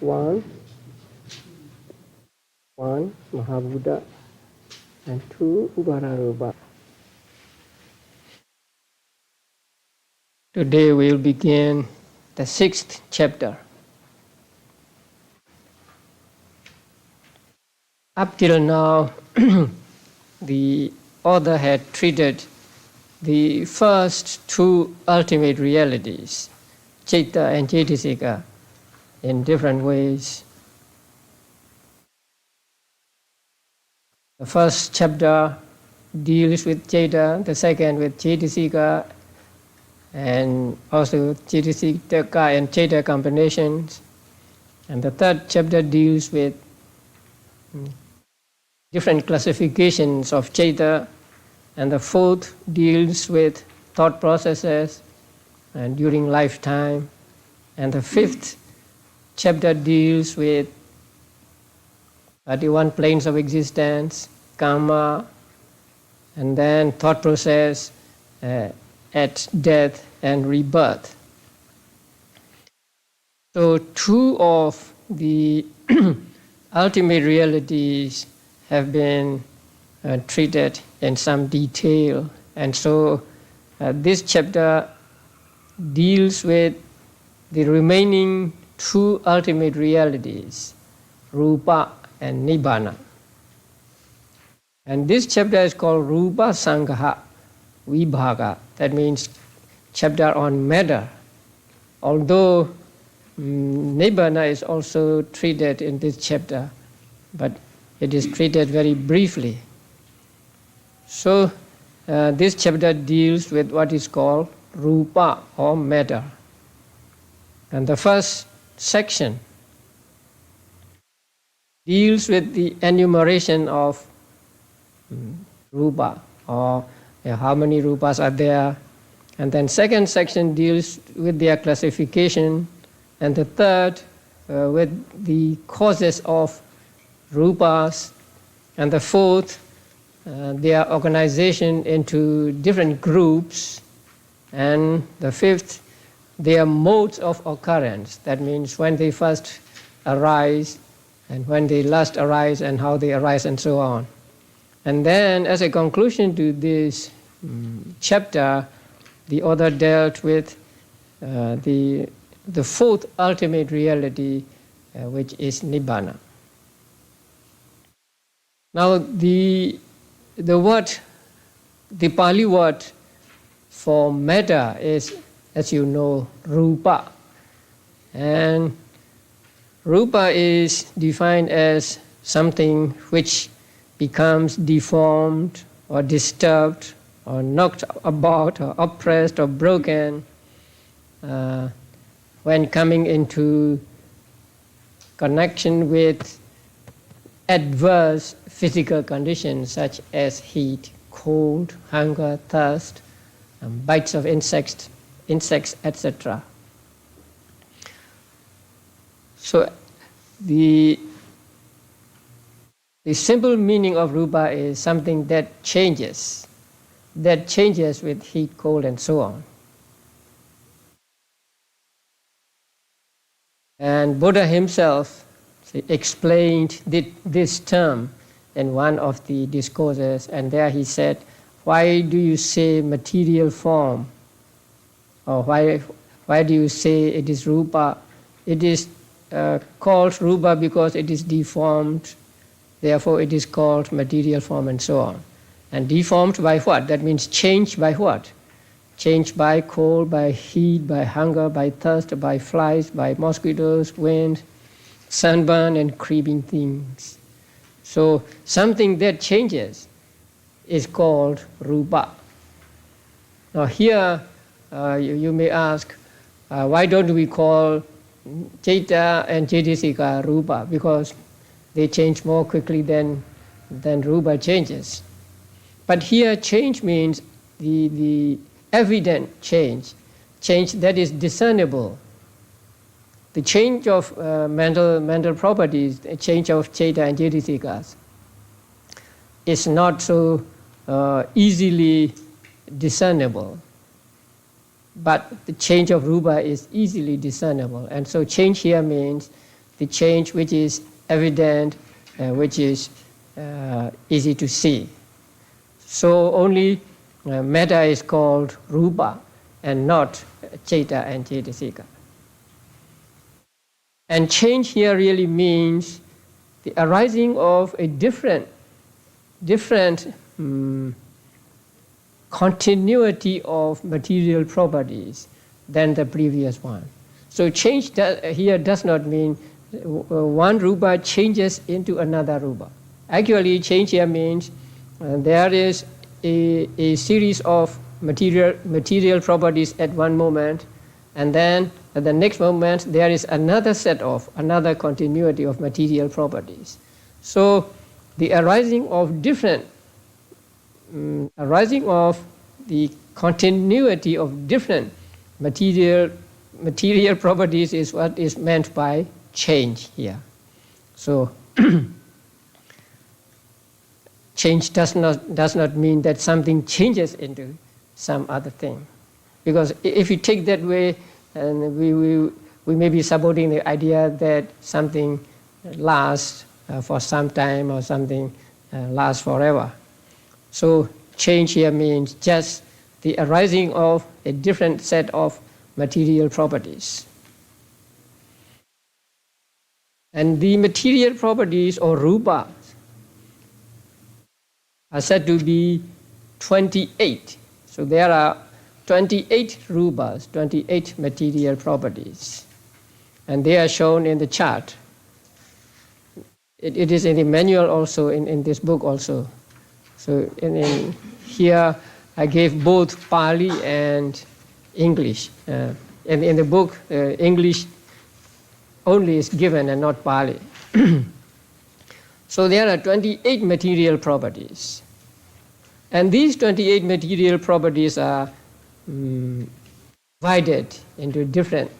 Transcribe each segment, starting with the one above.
one Mahabuddha, and two Ubararupa. Today we will begin the 6th chapter. Up till now, the author had treated the first two ultimate realities, Citta and Cetasika, in different ways. The first chapter deals with Citta, the second with Cetasika, and also Cetasika and Citta combinations. And the third chapter deals with different classifications of Citta, and the fourth deals with thought processes and during lifetime, and the fifth chapter deals with 31 planes of existence, karma, and then thought process at death and rebirth. So two of the ultimate realities have been treated in some detail, and so this chapter deals with the remaining two ultimate realities, Rupa and Nibbana. And this chapter is called Rupa-saṅgaha Vibhaga. That means chapter on matter. Although Nibbana is also treated in this chapter, but it is treated very briefly. So this chapter deals with what is called Rupa or matter. And the first section deals with the enumeration of Rupa, or how many Rupas are there. And then second section deals with their classification. And the third with the causes of Rupas. And the fourth, their organization into different groups. And the fifth, their modes of occurrence. That means when they first arise, and when they last arise, and how they arise, and so on. And then, as a conclusion to this chapter, the author dealt with the fourth ultimate reality, which is Nibbana. Now, the Pali word for matter is, as you know, Rupa. And Rupa is defined as something which becomes deformed or disturbed or knocked about or oppressed or broken when coming into connection with adverse physical conditions such as heat, cold, hunger, thirst, bites of insects, etc. So the simple meaning of Rupa is something that changes with heat, cold, and so on. And Buddha himself explained this term in one of the discourses, and there he said, why do you say material form? Or why do you say it is Rupa? It is called Rupa because it is deformed, therefore it is called material form, and so on. And deformed by what? That means changed by what? Changed by cold, by heat, by hunger, by thirst, by flies, by mosquitoes, wind, sunburn, and creeping things. So something that changes is called Rupa. Now here you may ask, why don't we call Citta and Cetasika Rupa? Because they change more quickly than Rupa changes. But here change means the evident change that is discernible. The change of mental properties, the change of Citta and Cetasikas is not so easily discernible. But the change of Rupa is easily discernible. And so change here means the change which is evident, which is easy to see. So only matter is called rupa and not Chaita and Cetasika. And change here really means the arising of a different continuity of material properties than the previous one. So change here does not mean one rupa changes into another rupa. Actually, change here means there is a series of material properties at one moment, and then at the next moment there is another continuity of material properties. So the arising of the continuity of different material properties is what is meant by change here. So change does not mean that something changes into some other thing, because if you take that way, and we may be supporting the idea that something lasts for some time or something lasts forever. So change here means just the arising of a different set of material properties. And the material properties or rupas are said to be 28. So there are 28 rupas, 28 material properties. And they are shown in the chart. It is in the manual also, in this book also. So in here I gave both Pali and English. In the book, English only is given and not Pali. So there are 28 material properties. And these 28 material properties are divided into different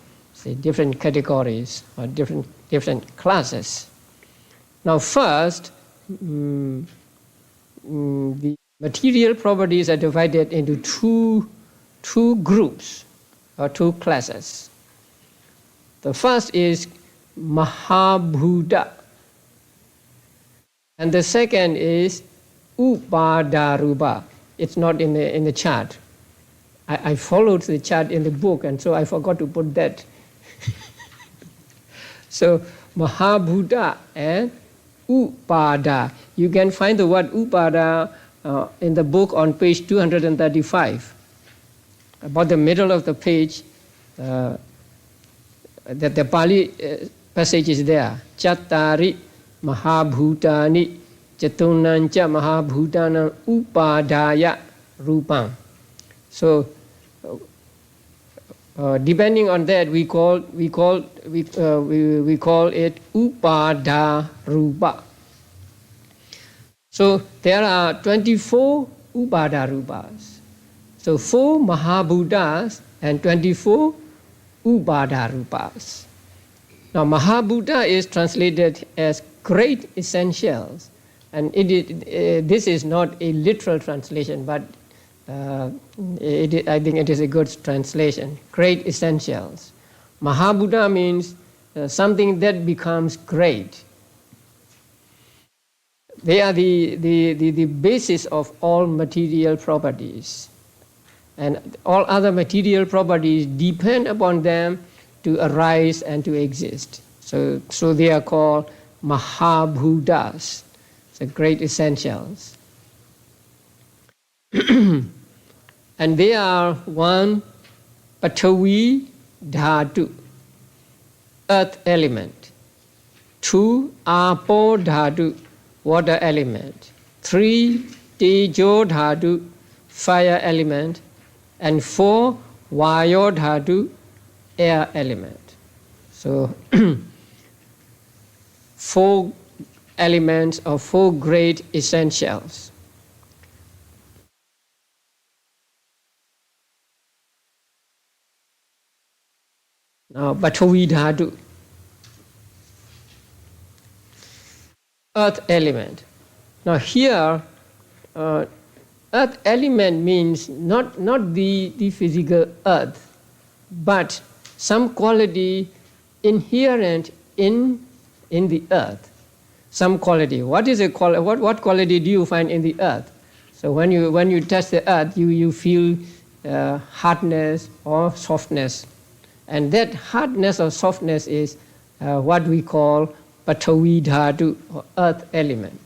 categories or different classes. Now first, the material properties are divided into two groups or two classes. The first is Mahabhuta, and the second is Upadarupa. It's not in the chart. I followed the chart in the book, and so I forgot to put that. So Mahabhuta and Upada. You can find the word Upada in the book on page 235. About the middle of the page, the Pali passage is there. Chattari Mahabhutani Chatunancha Mahabhutana Upadaya Rupam. So depending on that, we call it Upada Rupa. So there are 24 Upada Rupas. So 4 Mahabhutas and 24 Upada Rupas. Now Mahabhuta is translated as great essentials, and this is not a literal translation, but I think it is a good translation. Great essentials. Mahabhuta means something that becomes great. They are the basis of all material properties. And all other material properties depend upon them to arise and to exist. So they are called Mahabhutas, the great essentials. And they are 1, Patavi Dhatu, earth element. 2, Apo Dhatu, water element. 3, Tejo Dhatu, fire element. And 4, Vayo Dhatu, air element. So 4 elements or 4 great essentials. Now, Patavi Dhatu, earth element. Now here, earth element means not the physical earth, but some quality inherent in in the earth, some quality. What is what quality do you find in the earth? So when you touch the earth, you feel hardness or softness, and that hardness or softness is what we call Pathavi Dhatu, or earth element.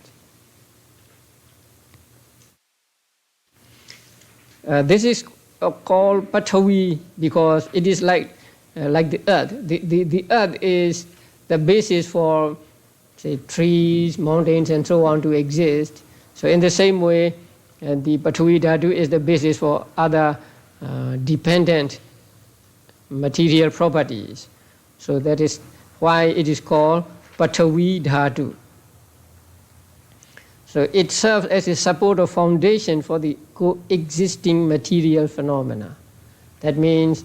This is called Pathavi because it is like the earth. The earth is the basis for, say, trees, mountains, and so on to exist. So in the same way, the Pathavi Dhatu is the basis for other dependent material properties. So that is why it is called Pathavi Dhatu. So it serves as a support or foundation for the coexisting material phenomena. That means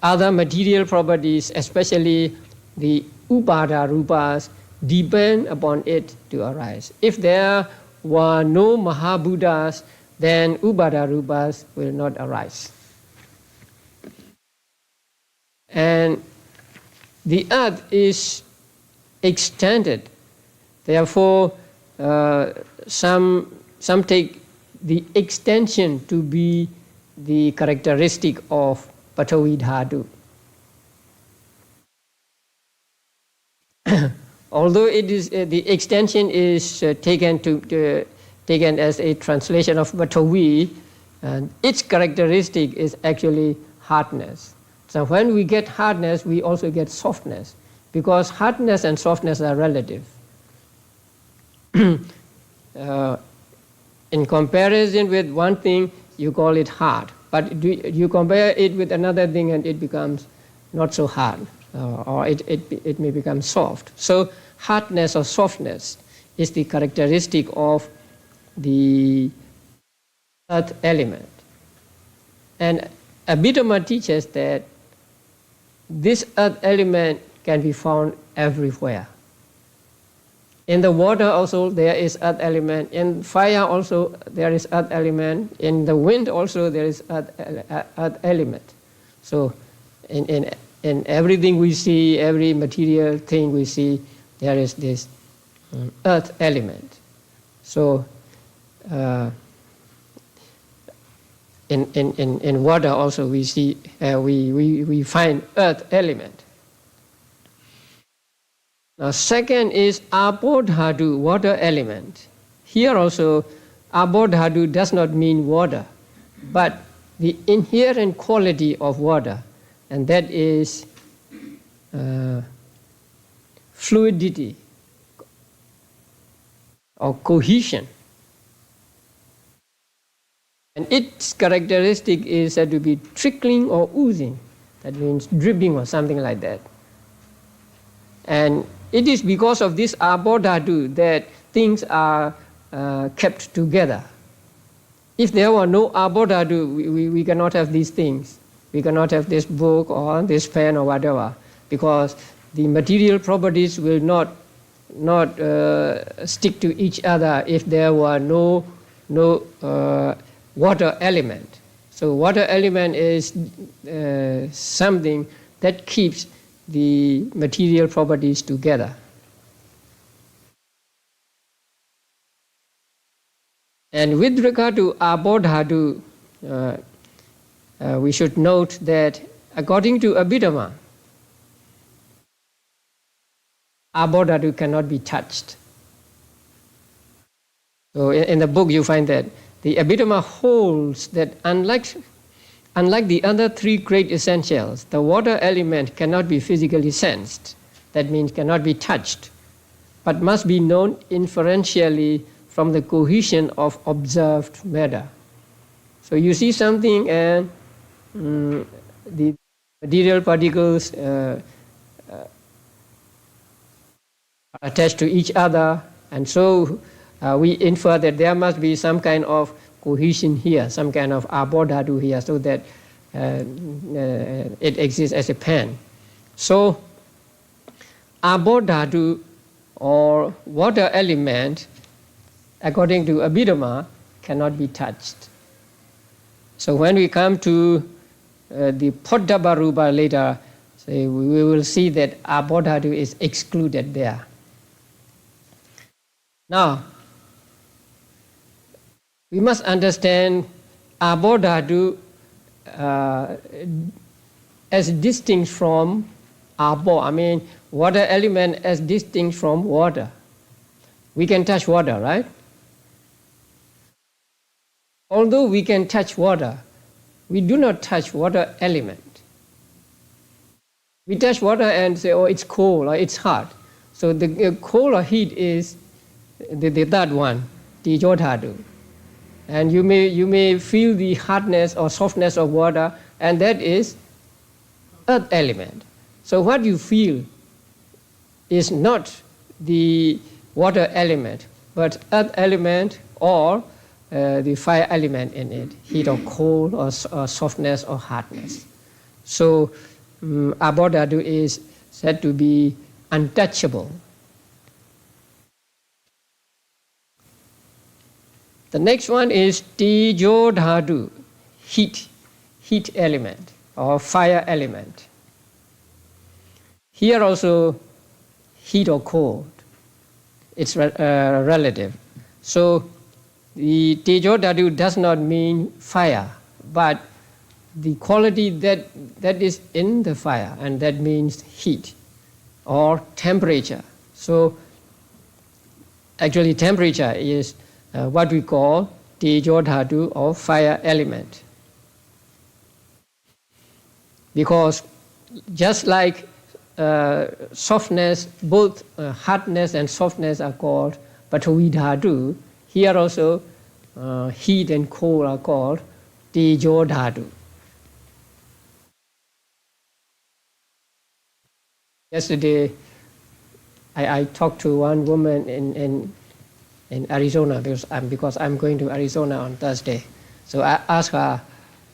other material properties, especially the Upada Rupas, depend upon it to arise. If there were no Mahabuddhas, then Upada Rupas will not arise. And the earth is extended. Therefore, some take the extension to be the characteristic of Pathavi Dhatu. Although it is the extension is taken as a translation of Pathavi, its characteristic is actually hardness. So when we get hardness, we also get softness, because hardness and softness are relative. In comparison with one thing, you call it hard, but you compare it with another thing and it becomes not so hard, or it may become soft. So hardness or softness is the characteristic of the earth element. And Abhidhamma teaches that this earth element can be found everywhere. In the water also there is earth element. In fire also there is earth element. In the wind also there is earth element. So in everything we see, every material thing we see, there is this earth element. So in water also we see we find earth element. Now second is Abodhatu, water element. Here also Abodhatu does not mean water, but the inherent quality of water, and that is fluidity or cohesion. And its characteristic is said to be trickling or oozing. That means dripping or something like that. And it is because of this Abodhatu that things are kept together. If there were no Abodhatu, we cannot have these things. We cannot have this book or this pen or whatever, because the material properties will not stick to each other if there were no water element. So water element is something that keeps the material properties together. And with regard to Abodhatu, we should note that according to Abhidhamma, Abodhatu cannot be touched. So in the book you find that the Abhidhamma holds that unlike the other three great essentials, the water element cannot be physically sensed. That means cannot be touched, but must be known inferentially from the cohesion of observed matter. So you see something and the material particles are attached to each other, and so we infer that there must be some kind of cohesion here, some kind of Abodhatu here, so that it exists as a pen. So Abodhatu or water element, according to Abhidhamma, cannot be touched. So when we come to the Poddabha Rupa later, So we will see that abodhatu is excluded there. Now, we must understand abodhatu as distinct from abo. I mean, water element as distinct from water. We can touch water, right? Although we can touch water, we do not touch water element. We touch water and say, oh, it's cold or it's hot. So the cold or heat is the third one, tejodhatu. And you may feel the hardness or softness of water, and that is earth element. So what you feel is not the water element, but earth element or the fire element in it, heat or cold or softness or hardness. So abodhatu is said to be untouchable. The next one is tejodhatu, heat element or fire element. Here also heat or cold, it's relative. So the tejodhatu does not mean fire, but the quality that is in the fire, and that means heat or temperature. So actually temperature is what we call tejodhatu or fire element. Because just like softness, both hardness and softness are called pathavi dhatu, here also heat and cold are called tejodhatu. Yesterday, I talked to one woman in Arizona because I'm going to Arizona on Thursday. So I asked her,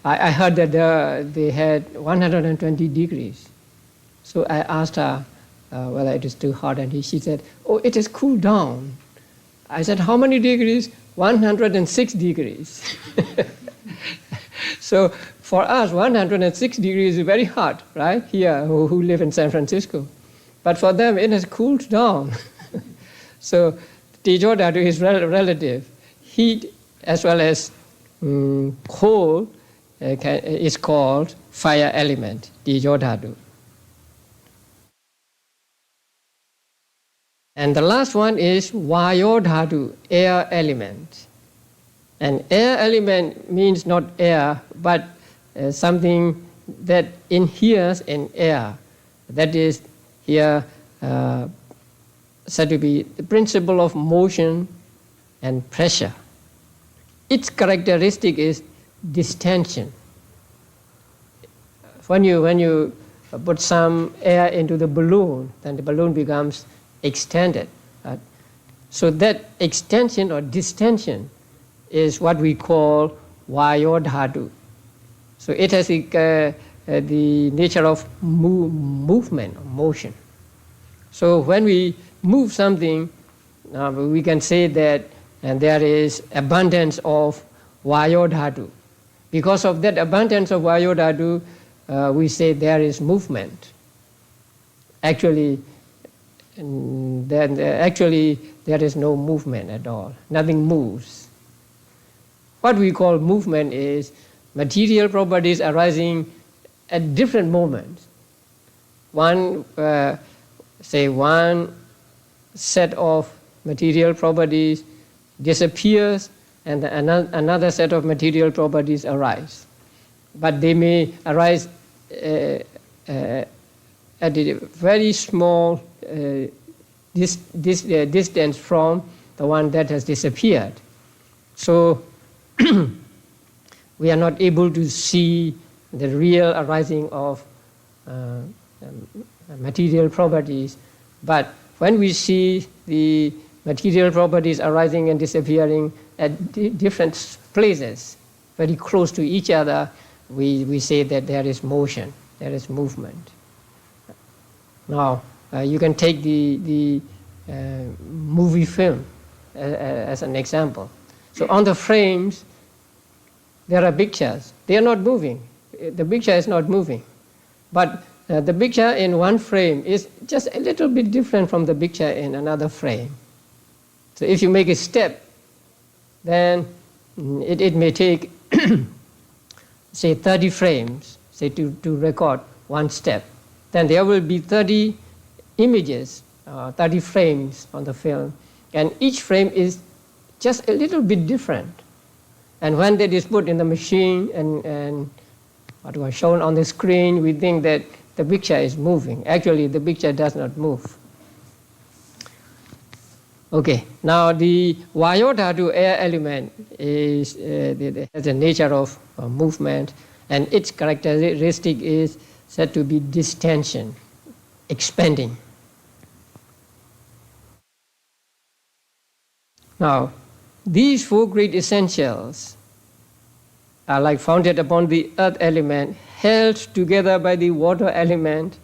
I heard that they had 120 degrees. So I asked her whether it is too hot, and she said, oh, it has cooled down. I said, how many degrees? 106 degrees. So for us, 106 degrees is very hot, right? Here, who live in San Francisco. But for them, it has cooled down. So tejodhatu is relative. Heat as well as cold is called fire element, tejodhatu. And the last one is vayodhatu, air element. And air element means not air, but something that inheres in air. That is here said to be the principle of motion and pressure. Its characteristic is distension. When you put some air into the balloon, then the balloon becomes extended. So that extension or distension is what we call vayodhatu. So it has the nature of movement or motion. So when we move something, we can say that there is abundance of vayodhatu. Because of that abundance of vayodhatu, we say there is movement. Actually, there is no movement at all. Nothing moves. What we call movement is material properties arising at different moments. One set of material properties disappears and another set of material properties arise. But they may arise at a very small distance from the one that has disappeared. So we are not able to see the real arising of material properties, but when we see the material properties arising and disappearing at different places, very close to each other, we say that there is motion, there is movement. Now, you can take the movie film as an example. So on the frames, there are pictures. They are not moving. The picture is not moving. But the picture in one frame is just a little bit different from the picture in another frame. So if you make a step, then it may take, say, 30 frames, say, to record one step. Then there will be 30 images, 30 frames on the film, and each frame is just a little bit different. And when that is put in the machine and what was shown on the screen, we think that the picture is moving. Actually, the picture does not move. Okay, now the Vayodhatu air element has the nature of movement, and its characteristic is said to be distension, expanding. Now, these four great essentials are like founded upon the earth element, held together by the water element,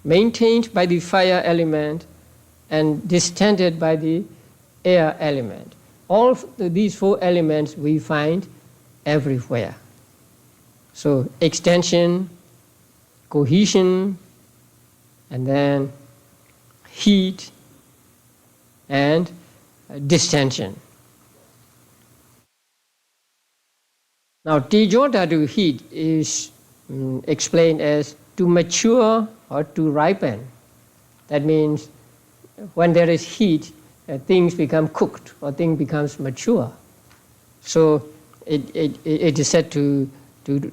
maintained by the fire element, and distended by the air element. All these four elements we find everywhere. So extension, cohesion, and then heat and distension. Now, Tejodhatu heat is explained as to mature or to ripen. That means when there is heat, things become cooked or things becomes mature. So it is said to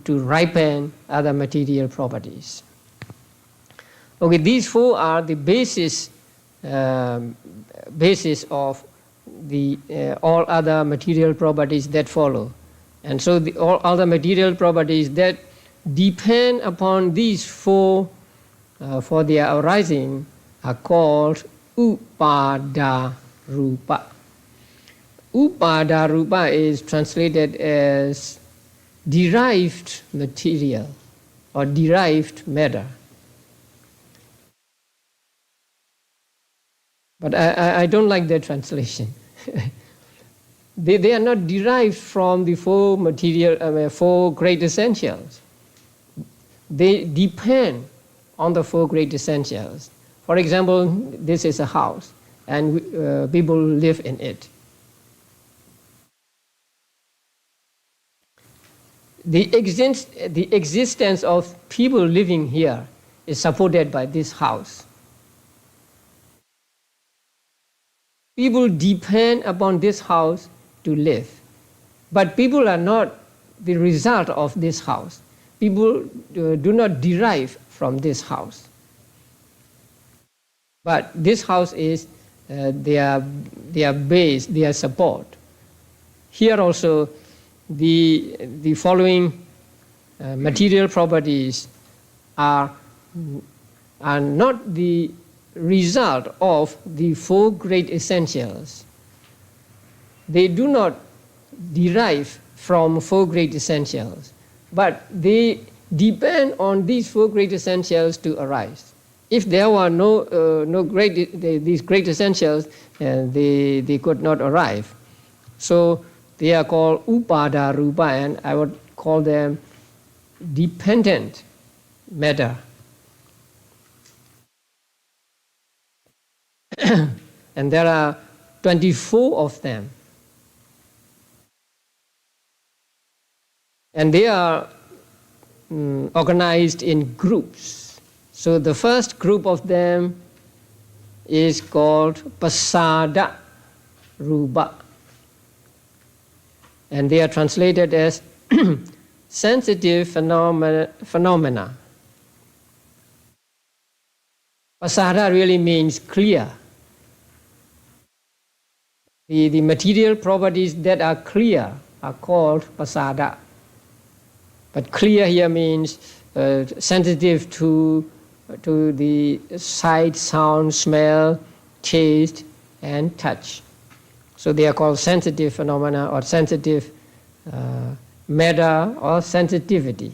ripen other material properties. Okay, these four are the basis of the all other material properties that follow. And so all other material properties that depend upon these four for their arising are called Upada Rupa. Upada Rupa is translated as derived material or derived matter. But I don't like that translation. They are not derived from the four great essentials. They depend on the four great essentials. For example, this is a house, and people live in it. The existence of people living here is supported by this house. People depend upon this house to live. But people are not the result of this house. People do not derive from this house. But this house is their base, their support. Here also, the following material properties are not the result of the four great essentials. They do not derive from four great essentials, but they depend on these four great essentials to arise. If there were these great essentials, they could not arrive. So they are called Upada Rupa, and I would call them dependent matter. And there are 24 of them. And they are organized in groups. So the first group of them is called Pasada Rupa. And they are translated as sensitive phenomena. Pasada really means clear. The material properties that are clear are called pasada. But clear here means sensitive to the sight, sound, smell, taste, and touch. So they are called sensitive phenomena or sensitive matter or sensitivity.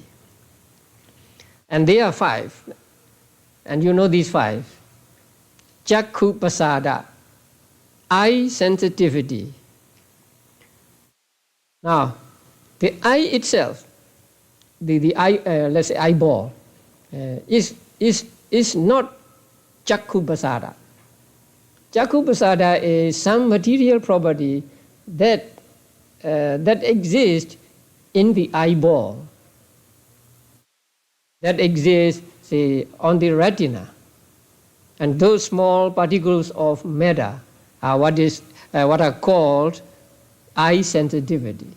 And they are 5. And you know these 5. Chakku pasada, eye sensitivity. Now, the eye itself, the eye, let's say eyeball, is is not Chakku pasada. Chakku pasada is some material property that exists in the eyeball, that exists, say, on the retina. And those small particles of matter are what are called eye sensitivity.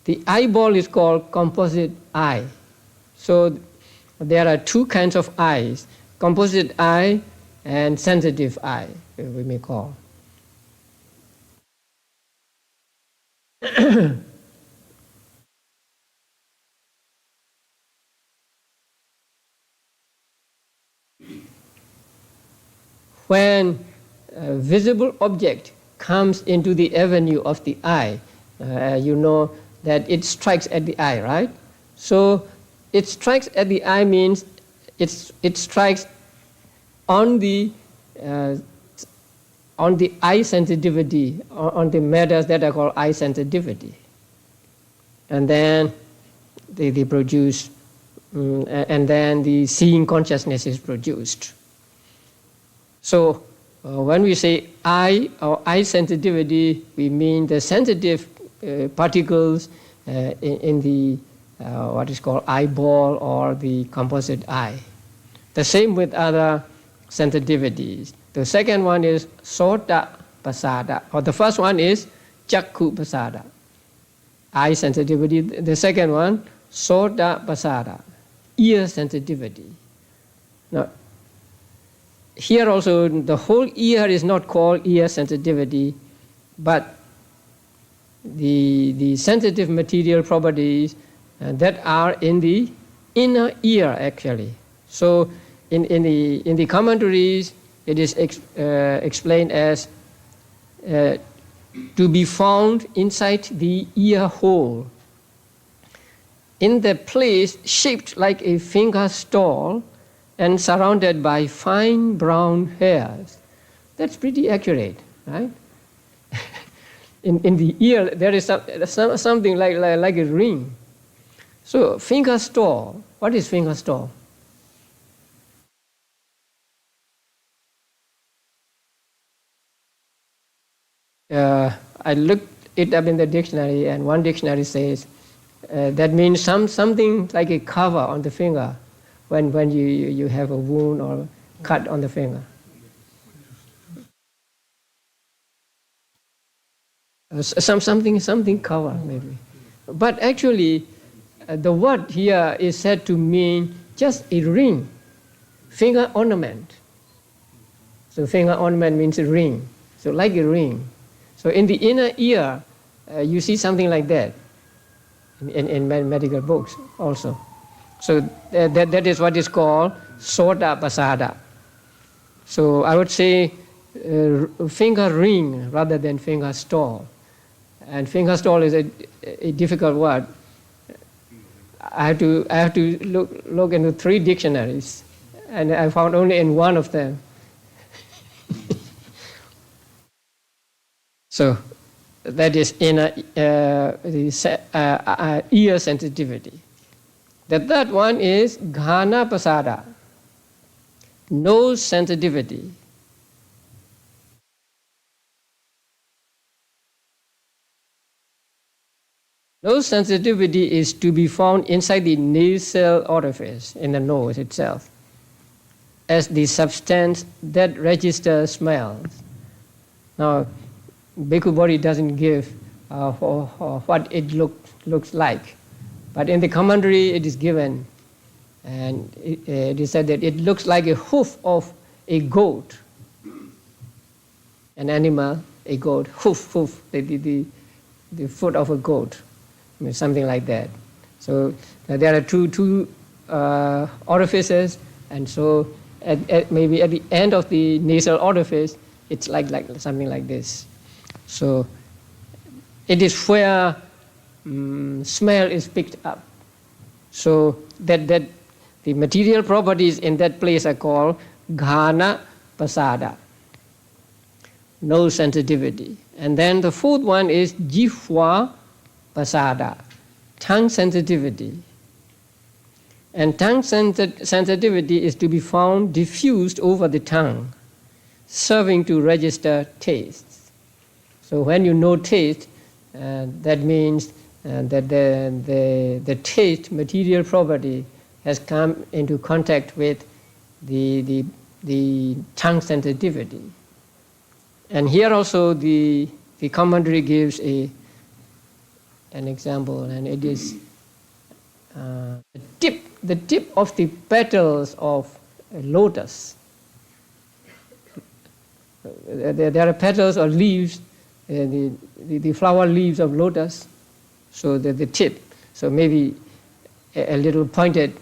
The eyeball is called composite eye. So there are two kinds of eyes, composite eye and sensitive eye, we may call. When a visible object comes into the avenue of the eye, you know that it strikes at the eye, right? So it strikes at the eye means it strikes on the eye sensitivity, on the matters that are called eye sensitivity. And then they produce, and then the seeing consciousness is produced. So when we say eye or eye sensitivity, we mean the sensitive particles in the what is called eyeball or the composite eye. The same with other sensitivities. The second one is sota pasada, or the first one is chakku pasada, eye sensitivity. The second one, sota pasada, ear sensitivity. Now, here also, the whole ear is not called ear sensitivity, but the sensitive material properties that are in the inner ear, actually. So, in the commentaries, it is explained as to be found inside the ear hole, in the place shaped like a finger stall and surrounded by fine brown hairs. That's pretty accurate, right? in the ear, there is something like a ring. So finger stall, what is finger stall? I looked it up in the dictionary, and one dictionary says that means something like a cover on the finger when you have a wound or cut on the finger. Something cover maybe. But actually, the word here is said to mean just a ring, finger ornament. So finger ornament means a ring, so like a ring. So in the inner ear, you see something like that in medical books also. So that is what is called sota pasada. So I would say finger ring rather than finger stall. And finger stall is a difficult word. I have to look into 3 dictionaries, and I found only in one of them. So that is inner ear sensitivity. The third one is ghana pasada, nose sensitivity. Nose sensitivity is to be found inside the nasal orifice, in the nose itself, as the substance that registers smells. Now, Bhikkhu Bodhi doesn't give what it looks like, but in the commentary it is given, and it is said that it looks like a hoof of a goat, an animal, a goat, hoof, the foot of a goat. I mean, something like that. So there are two orifices, and so maybe at the end of the nasal orifice, it's like something like this. So it is where smell is picked up. So that the material properties in that place are called ghana pasada, nose sensitivity. And then the fourth one is jihva pasada, tongue sensitivity. And tongue sensitivity is to be found diffused over the tongue, serving to register tastes. So when you know taste, that means that the taste, material property, has come into contact with the tongue sensitivity. And here also the commentary gives an example, and it is the tip of the petals of a lotus. There are petals or leaves, the flower leaves of lotus, so the tip, so maybe a little pointed.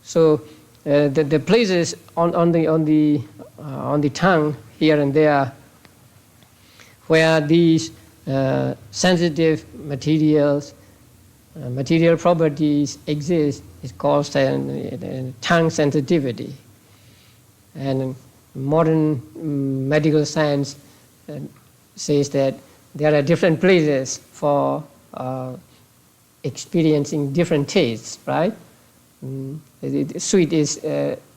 So the places on the tongue here and there where these sensitive materials, material properties exist is called tongue sensitivity. And modern medical science says that there are different places for experiencing different tastes, right? Sweet is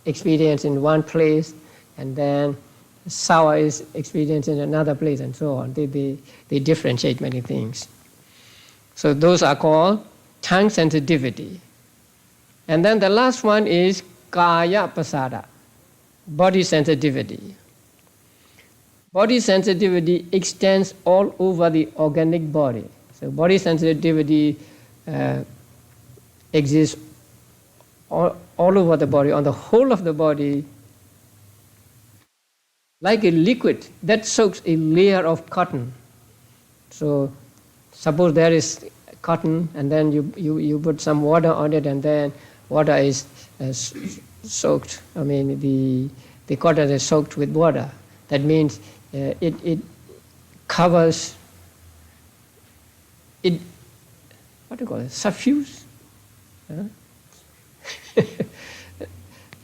experienced in one place, and then sour is experienced in another place, and so on. They differentiate many things. So those are called tongue sensitivity. And then the last one is kaya pasada, body sensitivity. Body sensitivity extends all over the organic body. So body sensitivity exists all over the body, on the whole of the body, like a liquid that soaks a layer of cotton. So suppose there is cotton, and then you put some water on it, and then water is soaked. I mean, the cotton is soaked with water. That means it covers it. What do you call it? Suffuse.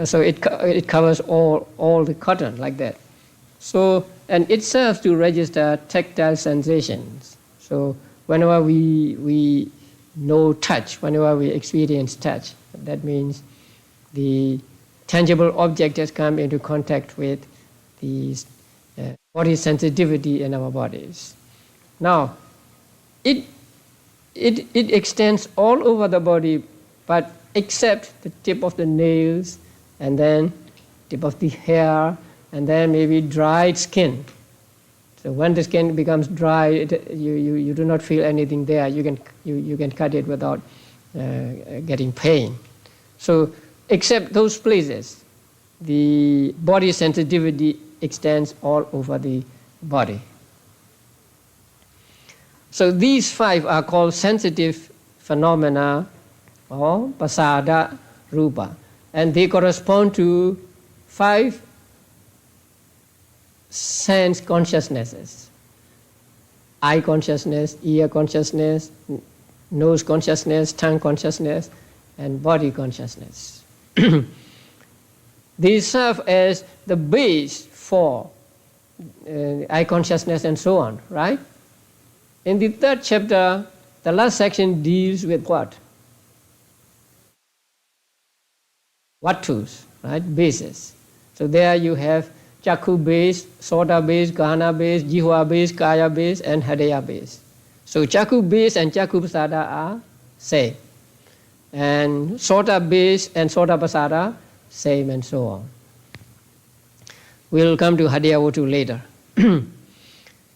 So it covers all the cotton like that. So, and it serves to register tactile sensations. So whenever we know touch, whenever we experience touch, that means the tangible object has come into contact with the body sensitivity in our bodies. Now, it extends all over the body, but except the tip of the nails, and then tip of the hair, and then maybe dried skin. So when the skin becomes dry, you do not feel anything there. You can cut it without getting pain. So except those places, the body sensitivity extends all over the body. So these 5 are called sensitive phenomena or pasada rupa, and they correspond to 5 sense consciousnesses: eye consciousness, ear consciousness, nose consciousness, tongue consciousness, and body consciousness. They serve as the base for eye consciousness and so on, right? In the 3rd chapter, the last section deals with what? Vatus, right? Bases. So there you have Chakhu base, Sota base, Gahana base, Jihva base, Kaya base, and Hadaya base. So Chakhu base and Chakhu pasada are same. And Sota base and Sota pasada, same, and so on. We'll come to Hadaya Vatu later.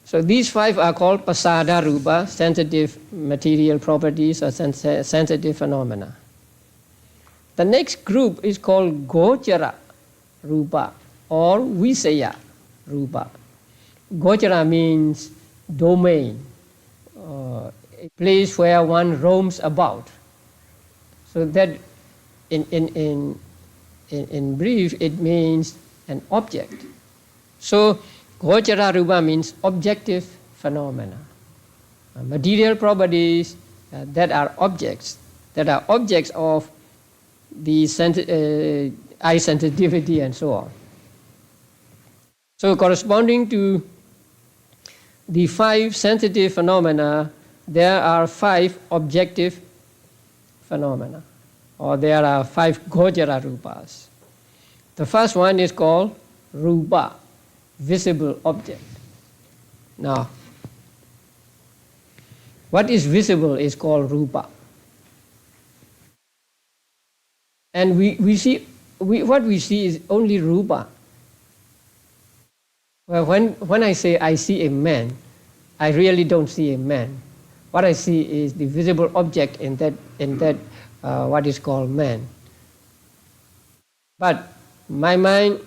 So these 5 are called pasada rupa, sensitive material properties or sensitive phenomena. The next group is called gochara rupa or visaya rupa. Gochara means domain, a place where one roams about. So that in brief, it means an object. So gochara rupa means objective phenomena, material properties that are objects of the eye sensitivity and so on. So corresponding to the 5 sensitive phenomena, there are 5 objective phenomena. or there are 5 Gojara Rupas. The first one is called Rupa, visible object. Now, what is visible is called Rupa. And what we see is only Rupa. Well, when I say I see a man, I really don't see a man. What I see is the visible object in that what is called man. But my mind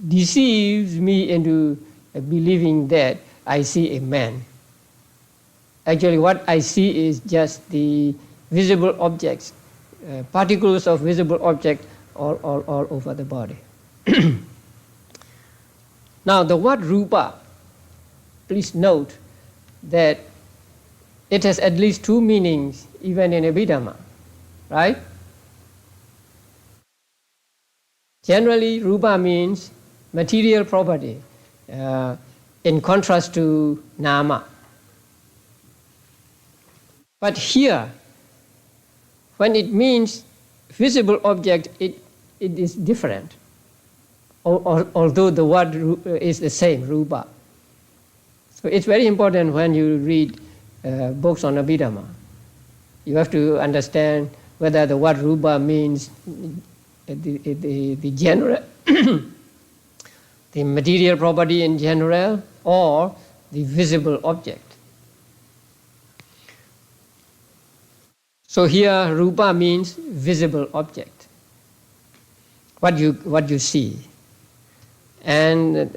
deceives me into believing that I see a man. Actually, what I see is just the visible objects, particles of visible object all over the body. Now, the word rupa, please note that it has at least 2 meanings even in Abhidhamma, right? Generally, rupa means material property, in contrast to nama. But here, when it means visible object, it is different, although the word is the same, rupa. So it's very important when you read books on Abhidhamma. You have to understand whether the word rupa means the general, the material property in general, or the visible object. So here, rupa means visible object, what you see. And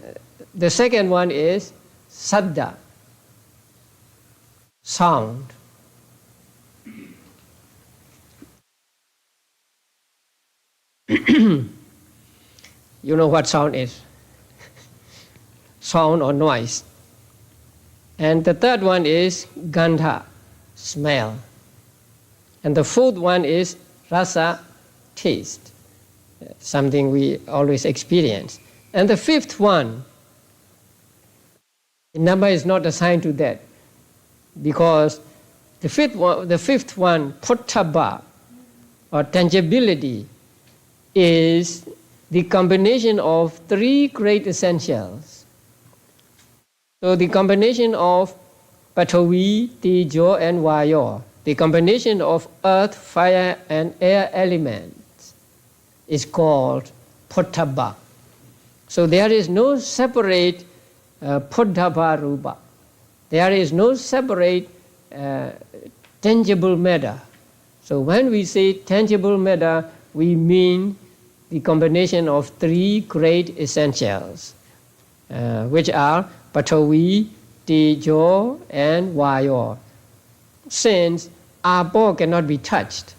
the second one is saddha, sound. You know what sound is? Sound or noise. And the third one is gandha, smell. And the fourth one is rasa, taste, something we always experience. And the fifth one, the number is not assigned to that, because the fifth one, pottabha, or tangibility, is the combination of 3 great essentials. So the combination of Patavi, Tejo, and Vayo, the combination of earth, fire, and air elements is called pottabha. So there is no separate pottabha rupa. There is no separate tangible matter. So when we say tangible matter, we mean the combination of 3 great essentials, which are Patavi, Tejo, and Vayo. Since Apo cannot be touched,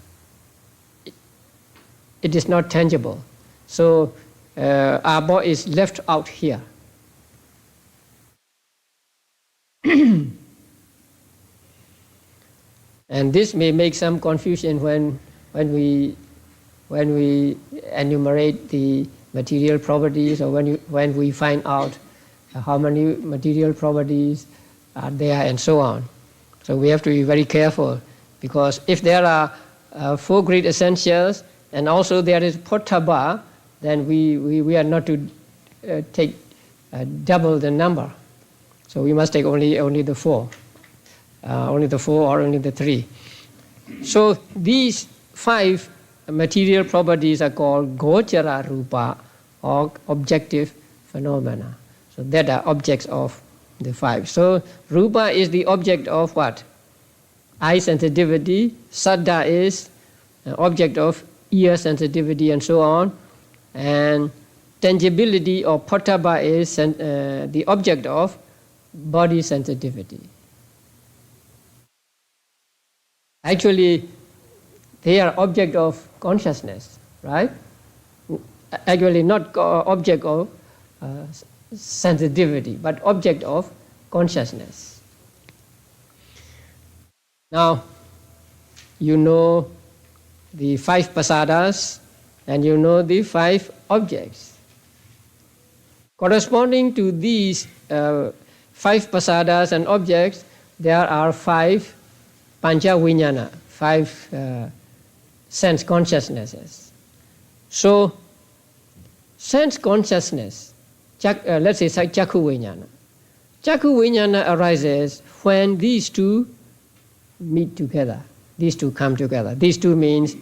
it is not tangible. So Apo is left out here. And this may make some confusion when we enumerate the material properties, or when we find out how many material properties are there and so on. So we have to be very careful, because if there are 4 great essentials and also there is pottabha, then we are not to take double the number. So we must take only the 4. Only the 4 or only the 3. So these 5 material properties are called Gojara Rupa, or objective phenomena. So that are objects of the 5. So Rupa is the object of what? Eye sensitivity. Saddha is an object of ear sensitivity, and so on. And tangibility or pottabha is the object of body sensitivity. Actually, they are object of consciousness, right? Actually, not object of sensitivity, but object of consciousness. Now, you know the 5 pasadas, and you know the 5 objects. Corresponding to these 5 pasadas and objects, there are 5 pancha vijnana, 5 sense consciousnesses. So, sense consciousness, let's say Chakku Vijnana. Chakku Vijnana arises when these two meet together, these two come together. These two means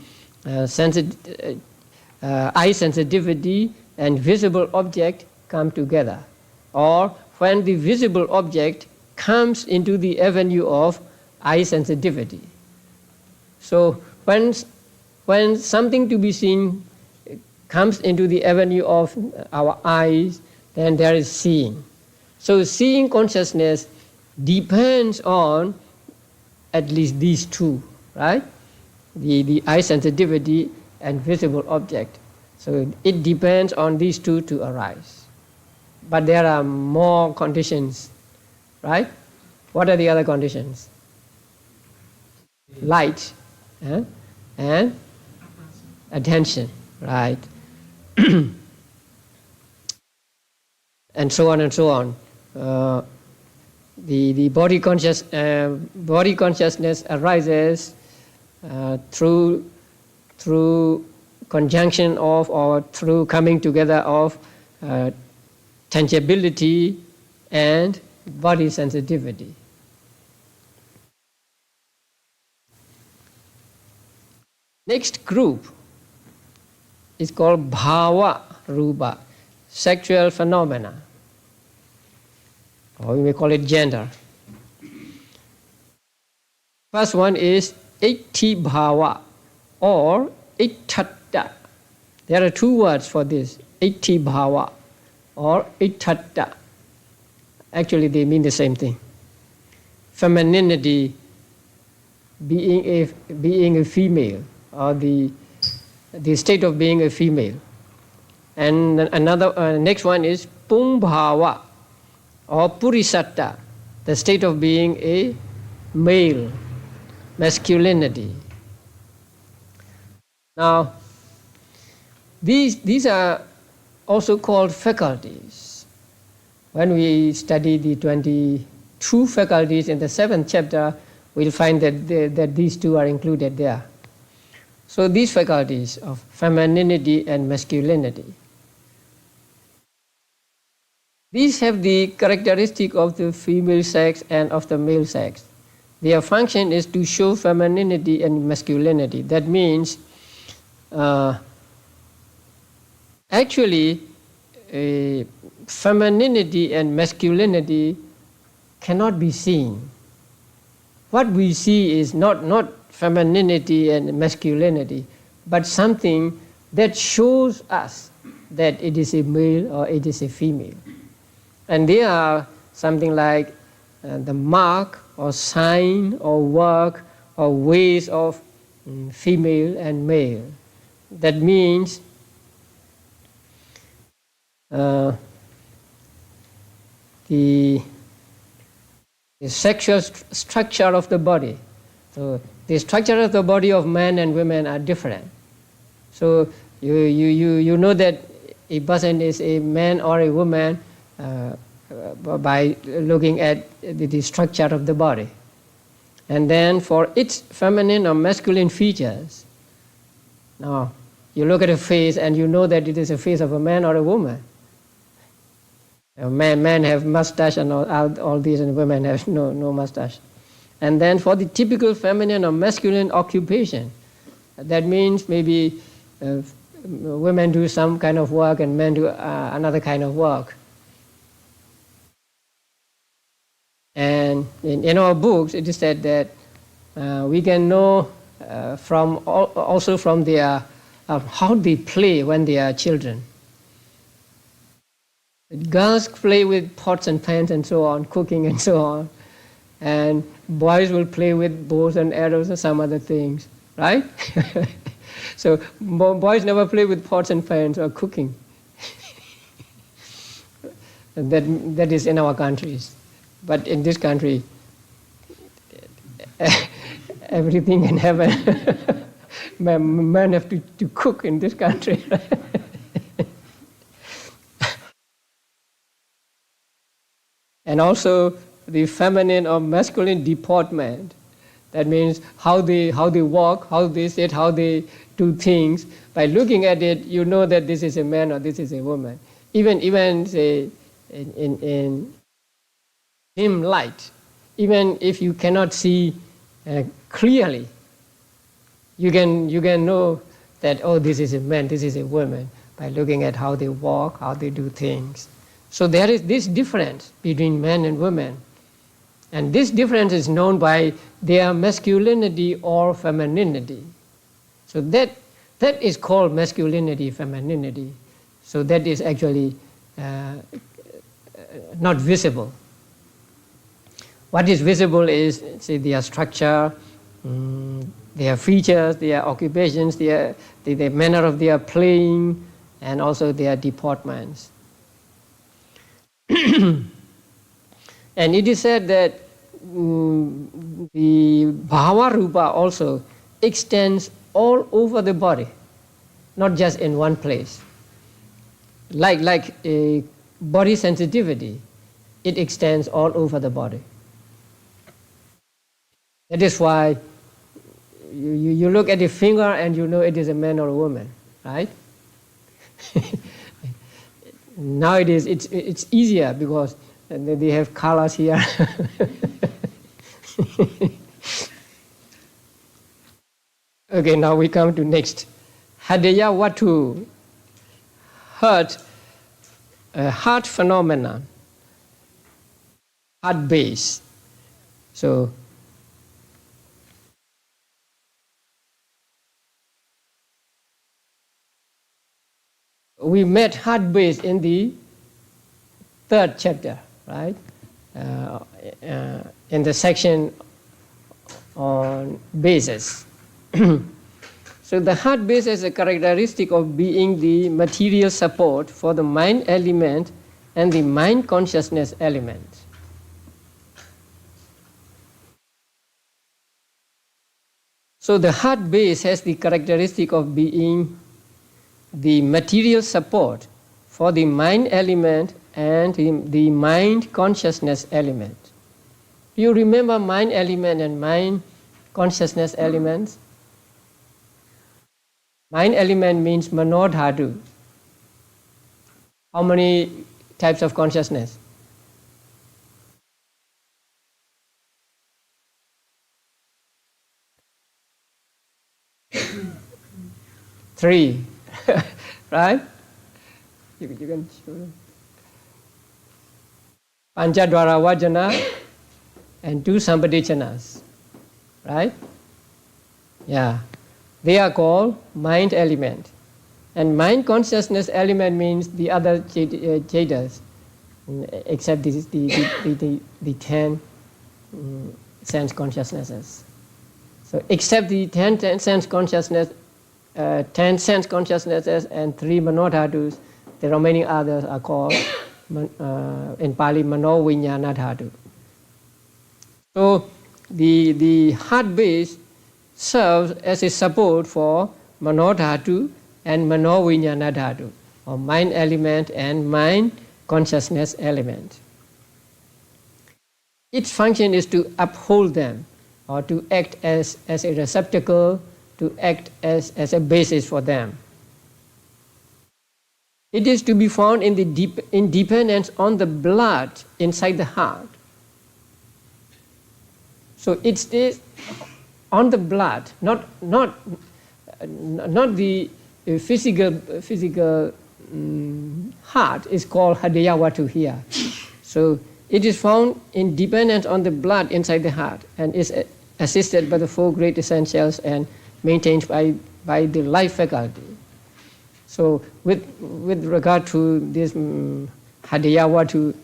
eye sensitivity and visible object come together, or when the visible object comes into the avenue of eye sensitivity. So when something to be seen comes into the avenue of our eyes, then there is seeing. So seeing consciousness depends on at least these two, right? The eye sensitivity and visible object. So it depends on these two to arise. But there are more conditions, right? What are the other conditions? Light and attention, right? And so on and so on. The body consciousness arises through conjunction of, or through coming together of tangibility and body sensitivity. Next group is called bhava rupa, sexual phenomena, or we may call it gender. First one is iti bhava or ittatta. There are two words for this, iti bhava or ittatta. Actually they mean the same thing. Femininity, being a female, or the state of being a female. And another next one is pumbhava or purisatta, the state of being a male, masculinity. Now these are also called faculties. When we study the 22 faculties in the 7th chapter, we'll find that these two are included there. So these faculties of femininity and masculinity, these have the characteristic of the female sex and of the male sex. Their function is to show femininity and masculinity. That means actually femininity and masculinity cannot be seen. What we see is not femininity and masculinity, but something that shows us that it is a male or it is a female. And they are something like the mark or sign or work or ways of female and male. That means the sexual structure of the body. So the structure of the body of men and women are different. So you know that a person is a man or a woman by looking at the structure of the body. And then for its feminine or masculine features, now you look at a face and you know that it is a face of a man or a woman. Men have mustache and all these, and women have no mustache. And then for the typical feminine or masculine occupation, that means maybe women do some kind of work and men do another kind of work. And in our books, it is said that we can know also from their how they play when they are children. Girls play with pots and pans and so on, cooking and so on. And boys will play with bows and arrows and some other things, right? So boys never play with pots and pans or cooking. That is in our countries. But in this country, everything can happen. Men have to cook in this country. And also the feminine or masculine deportment. That means how they walk, how they sit, how they do things. By looking at it, you know that this is a man or this is a woman. Even say in dim light, even if you cannot see clearly, you can know that, oh, this is a man, this is a woman, by looking at how they walk, how they do things. So there is this difference between men and women. And this difference is known by their masculinity or femininity. So that is called masculinity, femininity. So that is actually not visible. What is visible is, say, their structure, their features, their occupations, the manner of their playing, and also their deportments. And it is said that the bhava rupa also extends all over the body, not just in one place. Like a body sensitivity, it extends all over the body. That is why you look at the finger and you know it is a man or a woman, right? Nowadays it's easier because they have colors here. Okay, now we come to next. Hadeya Watu, heart phenomena, heart base. So we met heart base in the 3rd chapter, right? In the section on bases. So the heart base is a characteristic of being the material support for the mind element and the mind consciousness element. So the heart base has the characteristic of being the material support for the mind element and the mind consciousness element. Do you remember mind element and mind consciousness elements? Mind element means manodhatu. How many types of consciousness? 3. Right? You can show them. Panchadvara Vajana and 2 Sampadichanas. Right? Yeah. They are called mind element. And mind consciousness element means the other chetas, except the 10 sense consciousnesses. So except the 10 sense consciousness, 10 sense consciousnesses and 3 manodhatus, the remaining others are called in Pali mano-vijnana dhatu. So the heart base serves as a support for manodhatu and mano-vijnana dhatu, or mind element and mind consciousness element. Its function is to uphold them, or to act as a receptacle, to act as a basis for them. It is to be found in dependence on the blood inside the heart. So it's on the blood, not the physical heart is called Hadeya Watu here. So it is found in dependence on the blood inside the heart and is assisted by the 4 great essentials and maintained by the life faculty. So with regard to this Hadeya Watu,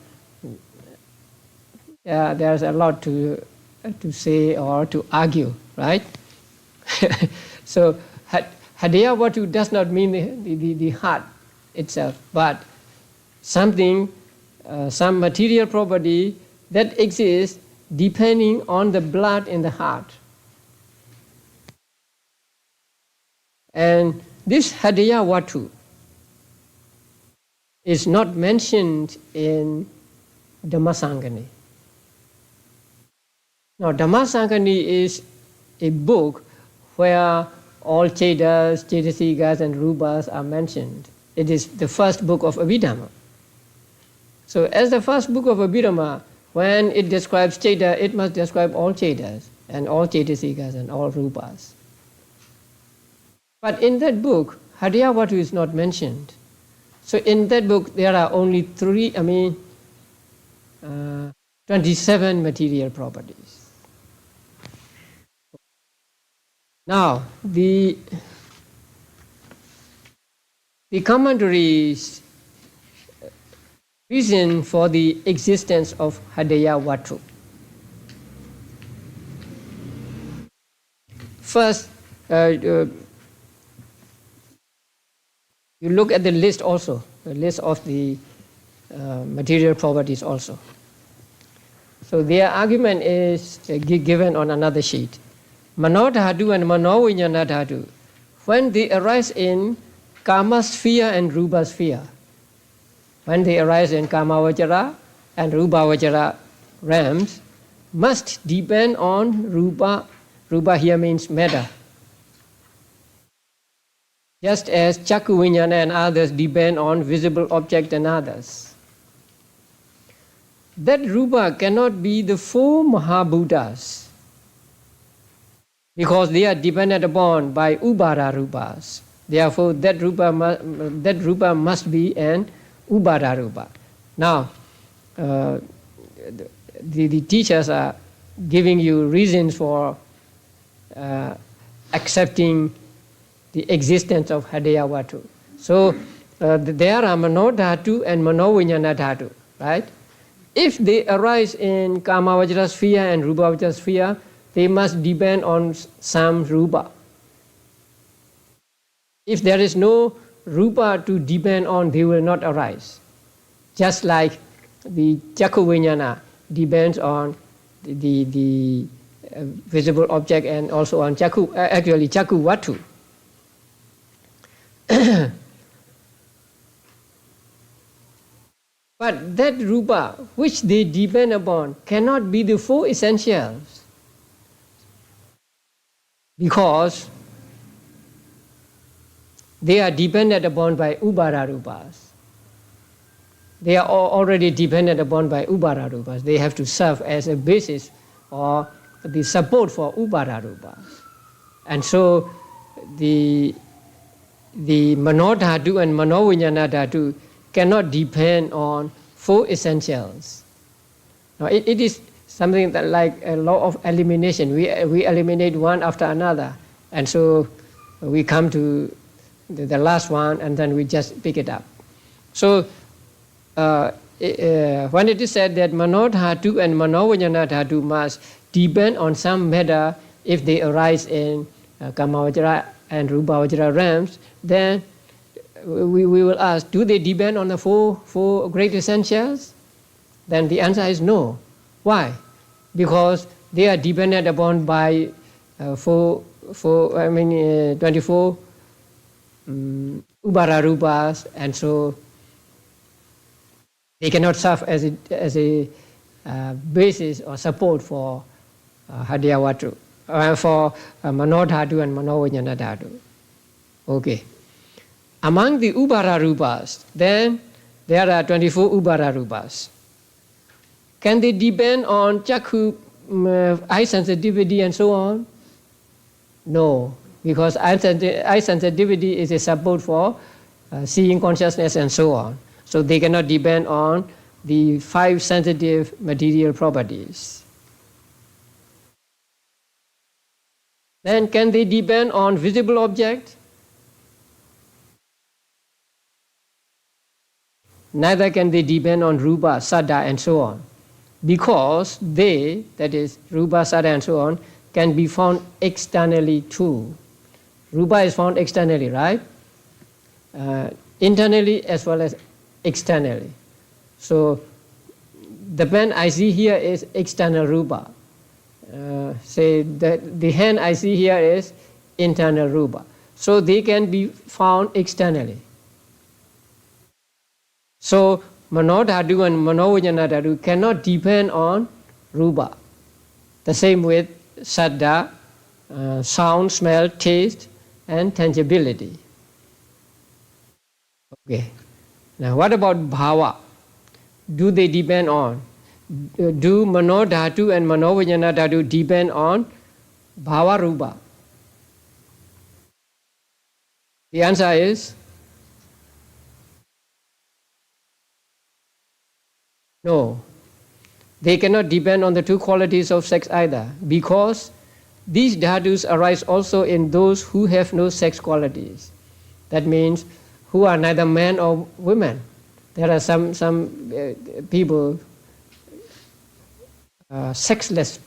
there's a lot to say or to argue, right? So Hadeya Watu does not mean the heart itself, but something, some material property that exists depending on the blood in the heart. And this Hadeya Watu is not mentioned in Dhamma-saṅgaha. Now, Dhamma-saṅgaha is a book where all Chetas, Cetasikas and Rupas are mentioned. It is the first book of Abhidhamma. So as the first book of Abhidhamma, when it describes Cheta, it must describe all Chetas and all Cetasikas and all Rupas. But in that book, Hadayavatu is not mentioned. So in that book, there are only 27 material properties. Now, the commentaries reason for the existence of Hadayavatu. First, you look at the list also, the list of the material properties also. So their argument is given on another sheet. Manodhatu and Manovinyana dhatu, when they arise in Kama sphere and Rupa sphere, when they arise in Kamavajara and Rupavajara realms, must depend on Rupa. Rupa here means matter. Just as Chakku Vinyana and others depend on visible object and others. That Rupa cannot be the four Mahabhutas because they are dependent upon by Ubara Rupas. Therefore, that Rupa must be an Ubara Rupa. Now, the teachers are giving you reasons for accepting the existence of Hadayavatu. So there are Manodhatu and Manovinyana dhatu, right? If they arise in Kamavajra sphere and Rupavajra sphere, they must depend on some Rupa. If there is no Rupa to depend on, they will not arise. Just like the Chakku Vinyana depends on the visible object and also on Chakku Vatu. But that Rupa which they depend upon cannot be the four essentials because they are dependent upon by Ubara Rupas. They are already dependent upon by Ubara Rupas. They have to serve as a basis or the support for Ubara Rupas. And so the Manodhatu and Manovinyana dhatu cannot depend on four essentials. Now it is something that like a law of elimination. We eliminate one after another, and so we come to the last one, and then we just pick it up. So when it is said that Manodhatu and Manovinyana dhatu must depend on some matter if they arise in Kamavajra and Rupavajra realms, then we will ask, do they depend on the four great essentials? Then the answer is no. Why? Because they are dependent upon by 24 Ubara Rupas, and so they cannot serve as a basis or support for Hadayavatu, for Manodhatu and Manovinyana dhatu. Okay. Among the Ubara Rupas, then there are 24 Ubara Rupas. Can they depend on Chakku, eye sensitivity and so on? No, because eye sensitivity is a support for seeing consciousness and so on. So they cannot depend on the 5 sensitive material properties. Then can they depend on visible object? Neither can they depend on Rupa, Saddha and so on. Because they, that is Rupa, Saddha and so on, can be found externally too. Rupa is found externally, right? Internally as well as externally. So the pen I see here is external Rupa. Say that the hand I see here is internal Rupa. So they can be found externally. So Manodhatu and Manovinyana dhatu cannot depend on Rupa. The same with Saddha, sound, smell, taste, and tangibility. Okay. Now, what about bhava? Do they depend on? Do mano dhatu and mano vijnana dhatu depend on bhava rupa? The answer is no. They cannot depend on the two qualities of sex either, because these dhatus arise also in those who have no sex qualities. That means who are neither men or women. There are some people, sexless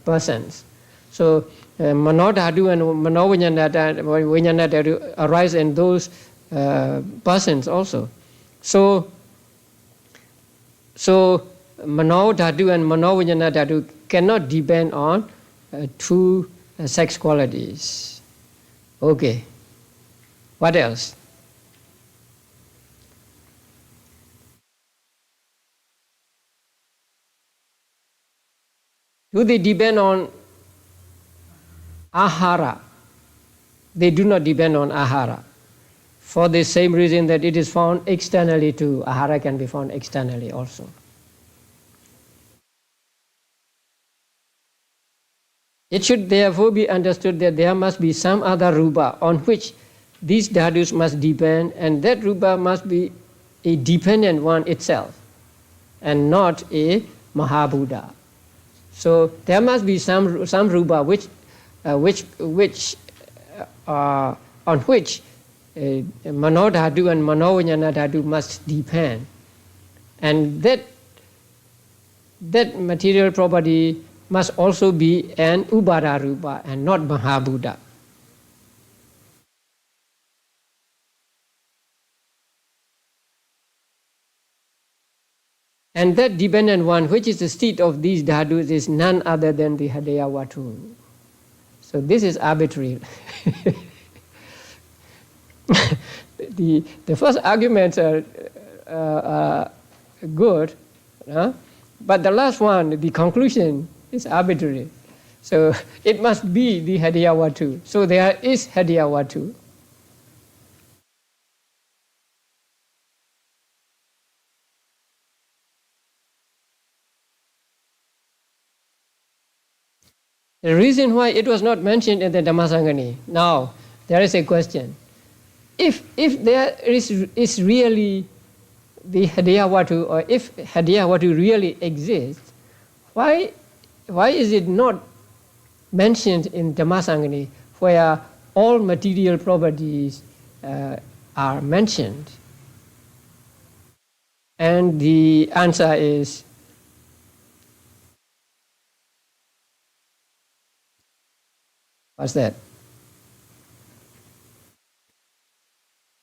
persons. So mano dhatu and mano vijnana dhatu arise in those persons also. So mano dhatu and mano vijnana dhatu cannot depend on two sex qualities. Okay. What else? Do they depend on ahara? They do not depend on ahara. For the same reason that it is found externally too. Ahara can be found externally also. It should therefore be understood that there must be some other rupa on which these dhatus must depend, and that rupa must be a dependent one itself and not a Mahabhuta. So there must be some rupa on which mano dhatu and mano vijnana dhatu must depend, and that material property must also be an ubhara rupa and not Mahabhuta. And that dependent one, which is the state of these dhatus, is none other than the Hadaya Vatu. So this is arbitrary. The first arguments are good, but the last one, the conclusion, is arbitrary. So it must be the Hadaya Vatu. So there is Hadaya Vatu. The reason why it was not mentioned in the Dhammasaṅgaha. Now, there is a question. If there is really the Hadaya Vatu, or if Hadaya Vatu really exists, why is it not mentioned in Dhammasaṅgaha, where all material properties are mentioned? And the answer is what's that?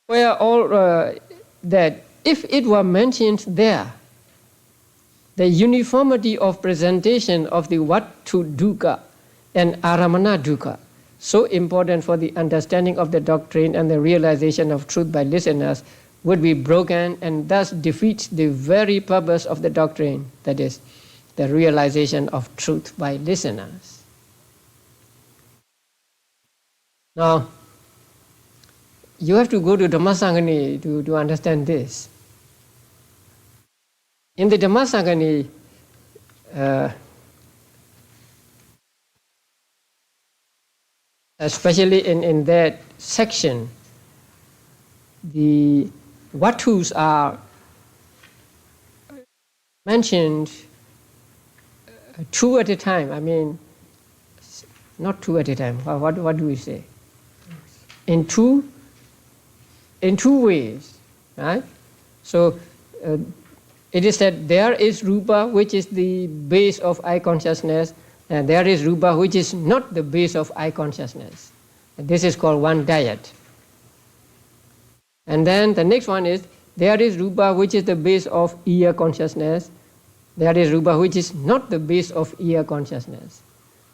Where all that if it were mentioned there, the uniformity of presentation of the Vattu dukkha and Aramana dukkha, so important for the understanding of the doctrine and the realization of truth by listeners, would be broken and thus defeats the very purpose of the doctrine, that is, the realization of truth by listeners. Now, you have to go to Dhammasaṅgaha to understand this. In the Dhammasaṅgaha, especially in that section, the Vatus are mentioned two at a time. I mean, not two at a time. What do we say? In two ways, right? So it is said there is rupa which is the base of eye consciousness, and there is rupa which is not the base of eye consciousness. And this is called one diet. And then the next one is there is rupa which is the base of ear consciousness. There is rupa which is not the base of ear consciousness.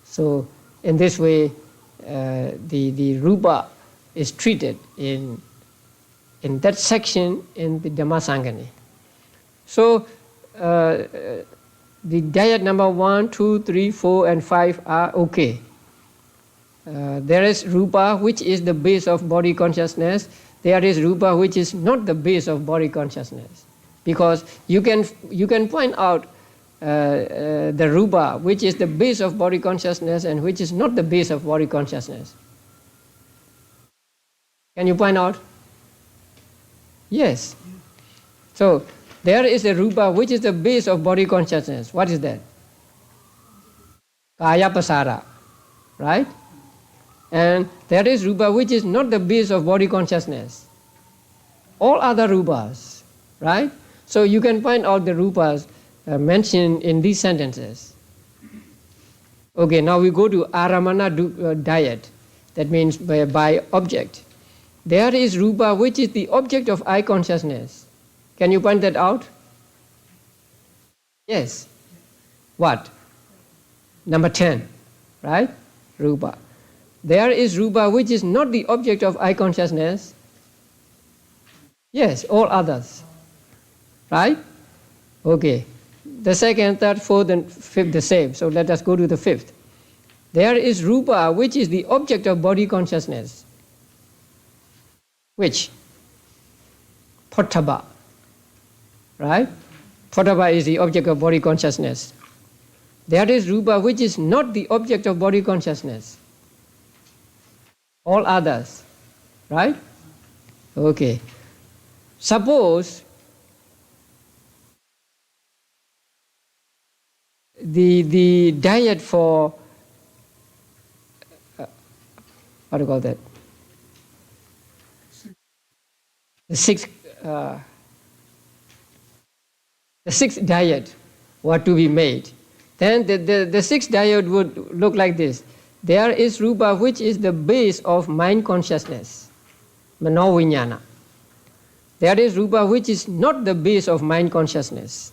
So in this way, the rupa is treated in that section in the Dhammasaṅgaha. So the diet number 1, 2, 3, 4, and 5 are okay. there is rupa which is the base of body consciousness. There is rupa which is not the base of body consciousness. Because you can point out the rupa which is the base of body consciousness and which is not the base of body consciousness. Can you point out? Yes. So there is a rupa which is the base of body consciousness. What is that? Kaya pasara, right? And there is rupa which is not the base of body consciousness. All other rupas, right? So you can point out the rupas mentioned in these sentences. Okay, now we go to aramana diet. That means by object. There is rupa which is the object of eye consciousness. Can you point that out? Yes. What? Number 10, right? Rupa. There is rupa which is not the object of eye consciousness. Yes, all others. Right? Okay. The second, third, fourth, and fifth the same. So let us go to the fifth. There is rupa which is the object of body consciousness. Which? Potthaba. Right? Potthaba is the object of body consciousness. There is rupa which is not the object of body consciousness. All others. Right? Okay. Suppose the diet for what do you call that? The sixth diet were to be made. Then the sixth diet would look like this. There is rupa which is the base of mind consciousness, manoviññāna. There is rupa which is not the base of mind consciousness.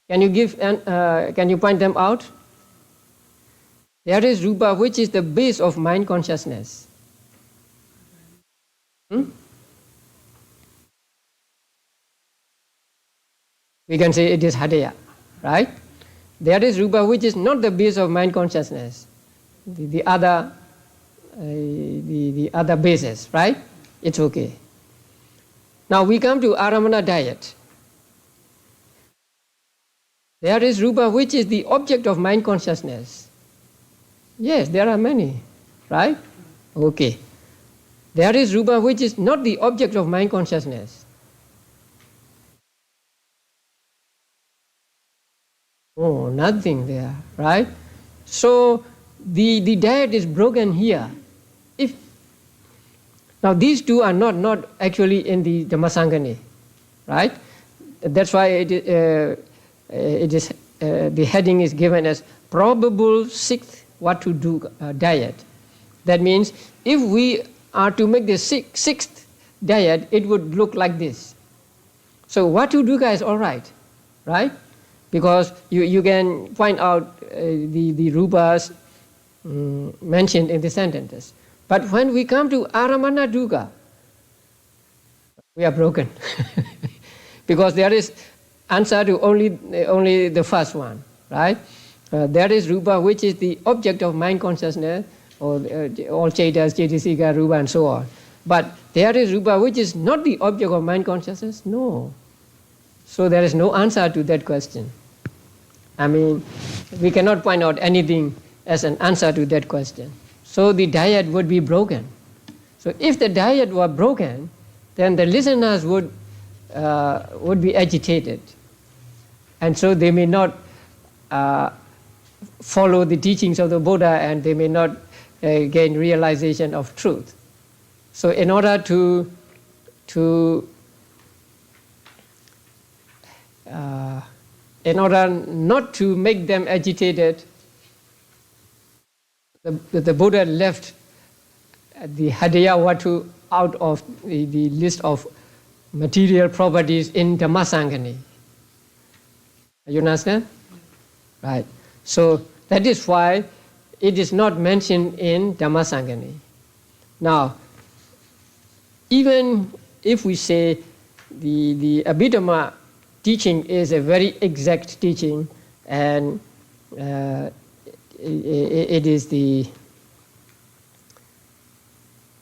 Can you point them out? There is rupa which is the base of mind consciousness. We can say it is Hadaya, right? There is rupa which is not the base of mind consciousness. The other bases, right? It's okay. Now we come to Aramana diet. There is rupa which is the object of mind consciousness. Yes, there are many, right? Okay. There is rupa which is not the object of mind consciousness. Oh, nothing there, right? So the diet is broken here. Now these two are not actually in the Dhammasaṅgaha, right? That's why the heading is given as probable sixth what to do diet. That means if we are to make the sixth diet, it would look like this. So what to do is all right? Because you can point out the rupas mentioned in the sentences. But when we come to aramana dukkha, we are broken. Because there is answer to only the first one, right? There is rupa which is the object of mind consciousness, or all chetas, cetasika, rupa and so on. But there is rupa which is not the object of mind consciousness? No. So there is no answer to that question. I mean, we cannot point out anything as an answer to that question. So the diet would be broken. So if the diet were broken, then the listeners would be agitated. And so they may not follow the teachings of the Buddha, and they may not gain realization of truth. So in order in order not to make them agitated, the Buddha left the Hadaya Vatu out of the list of material properties in Dhammasaṅgaha. You understand? Right. So that is why it is not mentioned in Dhammasaṅgaha. Now, even if we say the Abhidhamma teaching is a very exact teaching, and it is the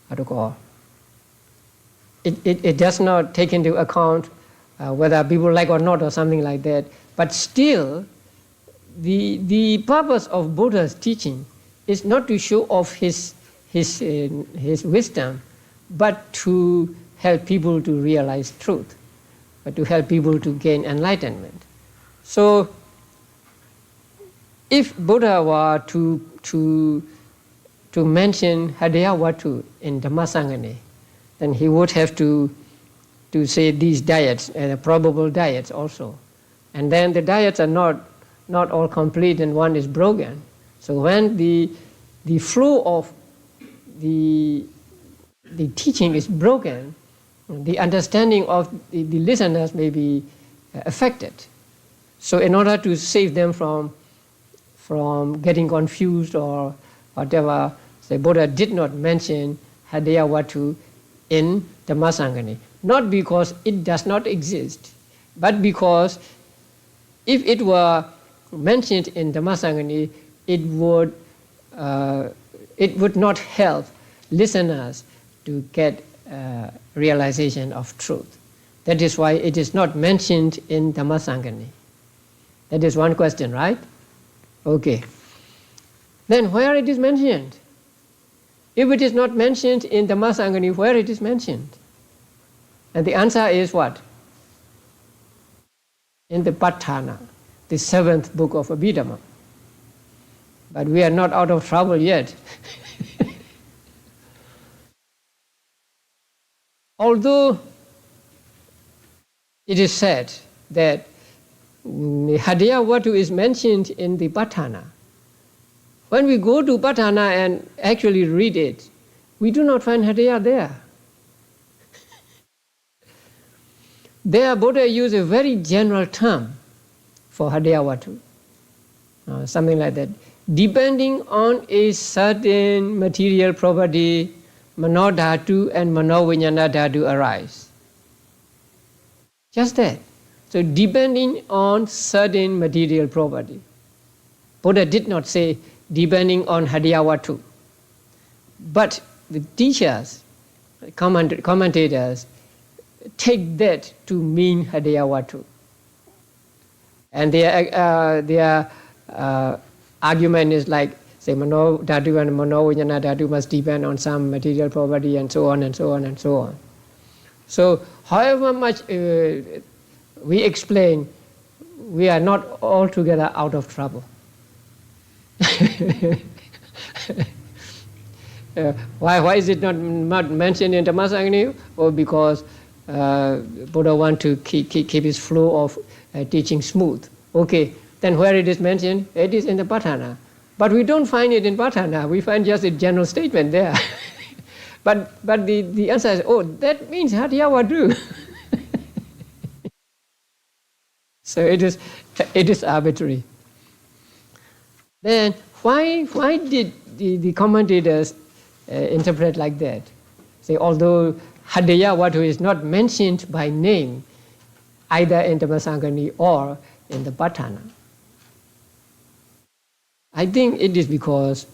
how to call, it does not take into account whether people like or not or something like that. But still, the purpose of Buddha's teaching is not to show off his wisdom, but to help people to realize truth, but to help people to gain enlightenment. So, if Buddha were to mention Hadayawatu in Dhammasaṅgaha, then he would have to say these diets, probable diets also. And then the diets are not all complete and one is broken. So when the flow of the teaching is broken, the understanding of the listeners may be affected. So in order to save them from getting confused or whatever, the Buddha did not mention Hadayawatu in Dhammasaṅgaha. Not because it does not exist, but because if it were mentioned in Dhammasaṅgaha, it would not help listeners to get realization of truth. That is why it is not mentioned in Dhammasaṅgaha. That is one question, right? Okay. Then where it is mentioned? If it is not mentioned in Dhammasaṅgaha, where it is mentioned? And the answer is what? In the Patthana, the 7th book of Abhidhamma. But we are not out of trouble yet. Although it is said that Hadayawatu is mentioned in the Patthana, when we go to Patthana and actually read it, we do not find Hadaya there. There, Buddha used a very general term for Hadayawatu, something like that. Depending on a certain material property, Manodhatu and Manoviññana dhatu arise. Just that. So depending on certain material property. Buddha did not say depending on Hadayawatu. But the teachers, commentators, take that to mean Hadayawatu. And their argument is like, say, Mano Dhatu and Manoviññana dhatu must depend on some material property and so on and so on and so on. So however much we explain, we are not altogether out of trouble. Why is it not mentioned in Dhammasaṅgaha? Or because Buddha wants to keep his flow of teaching smooth. Okay, then where it is mentioned? It is in the Patthana. But we don't find it in Patthana. We find just a general statement there. but the answer is, oh, that means Hadayawatu. So it is arbitrary. Then why did the commentators interpret like that? Say, although Hadayawatu is not mentioned by name either in Dhammasaṅgaha or in the Patthana. I think it is because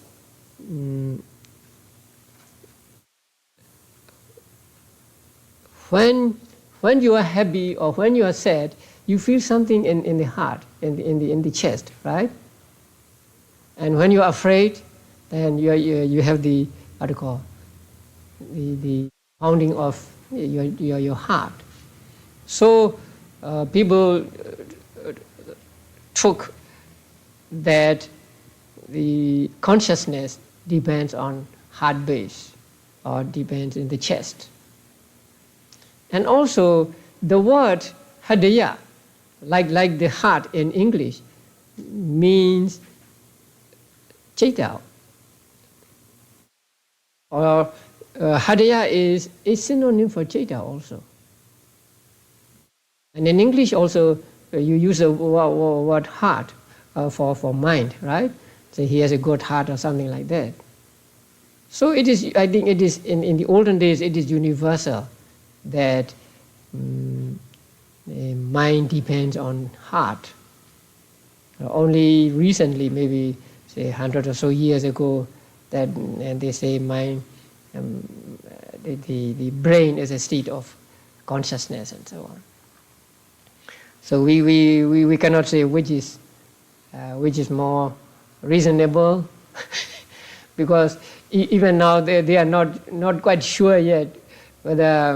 when you are happy or when you are sad, you feel something in the heart, in the chest, right? And when you are afraid, then you have the the pounding of your heart. So people took that the consciousness depends on heart base or depends in the chest. And also the word Hadaya, like the heart in English, means Chaitanya. Or Hadaya is a synonym for Chaitanya also. And in English also you use the word heart for mind, right? So he has a good heart or something like that. So it is, I think it is, in the olden days it is universal that mind depends on heart. Only recently, maybe say 100 or so years ago, that and they say mind the brain is a state of consciousness and so on. So we cannot say which is more reasonable because even now they are not quite sure yet whether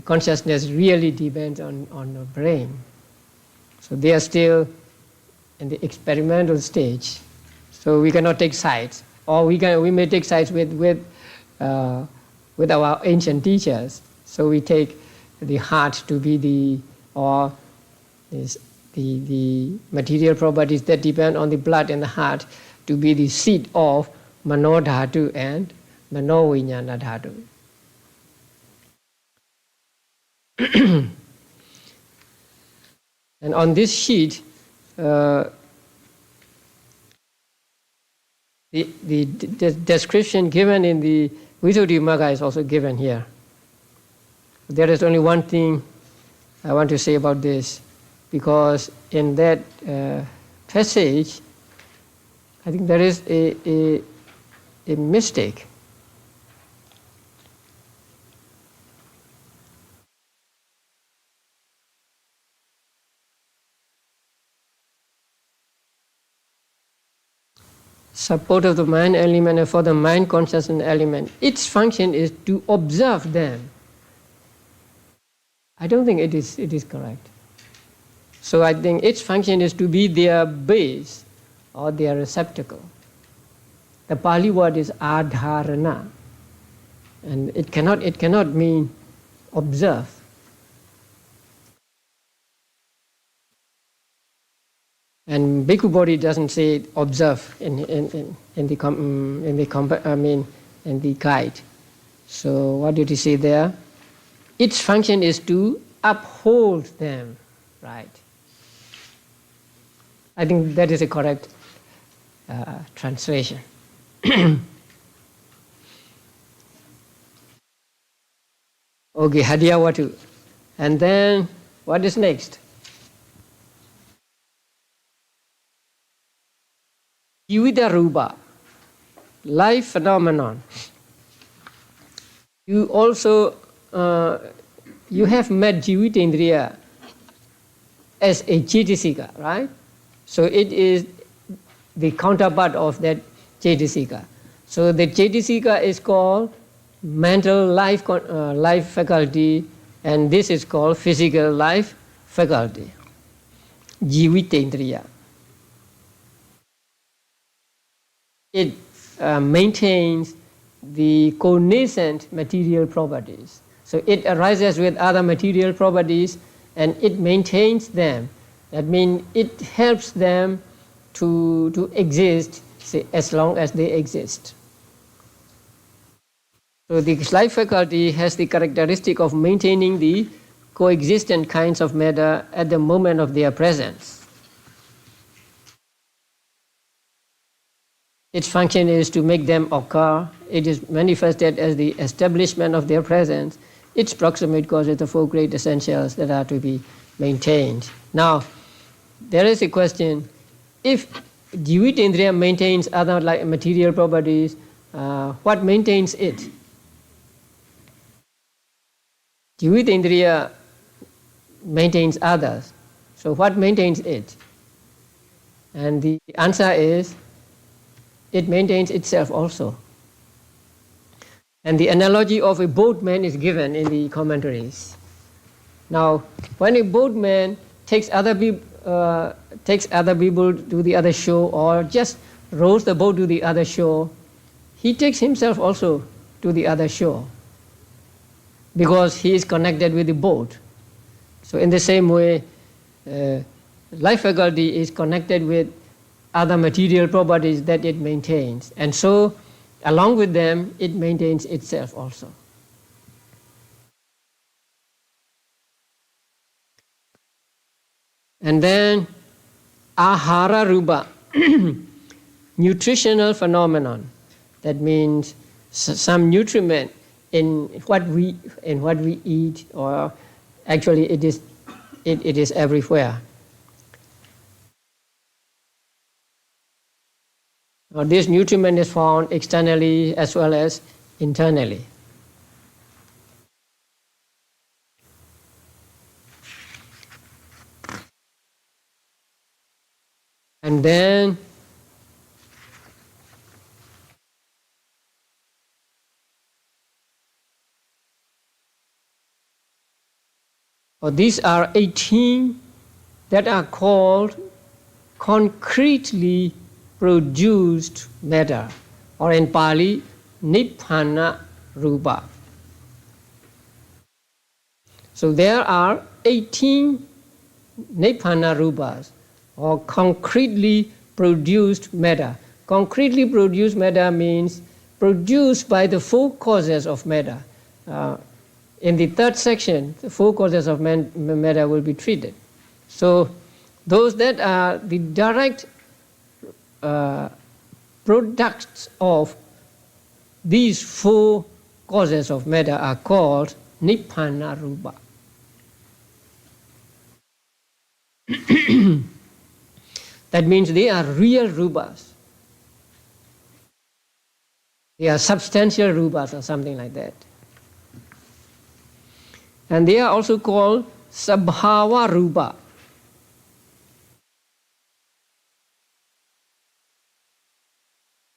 consciousness really depends on the brain. So they are still in the experimental stage. So we cannot take sides, or we may take sides with our ancient teachers. So we take the heart to be the material properties that depend on the blood and the heart to be the seat of manodhatu and manoviññana dhatu. And on this sheet, the description given in the Visuddhimagga is also given here. There is only one thing I want to say about this, because in that passage, I think there is a mistake. Support of the mind element and for the mind consciousness element. Its function is to observe them. I don't think it is correct. So I think its function is to be their base or their receptacle. The Pali word is adharana, and it cannot mean observe. And Bhikkhu Bodhi doesn't say observe in the guide. So what did he say there? Its function is to uphold them, right? I think that is a correct translation. Okay, Hadiyawatu. And then what is next? Jivita Rupa, life phenomenon. You also you have met Jivitendriya as a Cetasika, right? So it is the counterpart of that Cetasika. So the Cetasika is called mental life faculty, and this is called physical life faculty. Jivitendriya. It maintains the connascent material properties. So it arises with other material properties and it maintains them. That means it helps them to exist, say, as long as they exist. So the life faculty has the characteristic of maintaining the coexistent kinds of matter at the moment of their presence. Its function is to make them occur. It is manifested as the establishment of their presence. Its proximate cause is the four great essentials that are to be maintained. Now, there is a question: if Jivitendriya maintains other like material properties, what maintains it? Jivitendriya maintains others. So what maintains it? And the answer is, it maintains itself also. And the analogy of a boatman is given in the commentaries. Now, when a boatman takes other people to the other shore, or just rows the boat to the other shore, he takes himself also to the other shore, because he is connected with the boat. So in the same way, life faculty is connected with other material properties that it maintains. And so, along with them, it maintains itself also. And then, ahara rupa, nutritional phenomenon. That means some nutriment in what we eat, or actually it is everywhere. Now, this nutriment is found externally as well as internally. And then these are 18 that are called concretely produced matter, or in Pali, Nibbana Rupa. So there are 18 Nibbana Rupas, or concretely produced matter. Concretely produced matter means produced by the four causes of matter. In the third section, the four causes of matter will be treated. So those that are the direct products of these four causes of matter are called Nibbana Rupa. That means they are real rupas. They are substantial rupas or something like that. And they are also called Sabhava Rupa.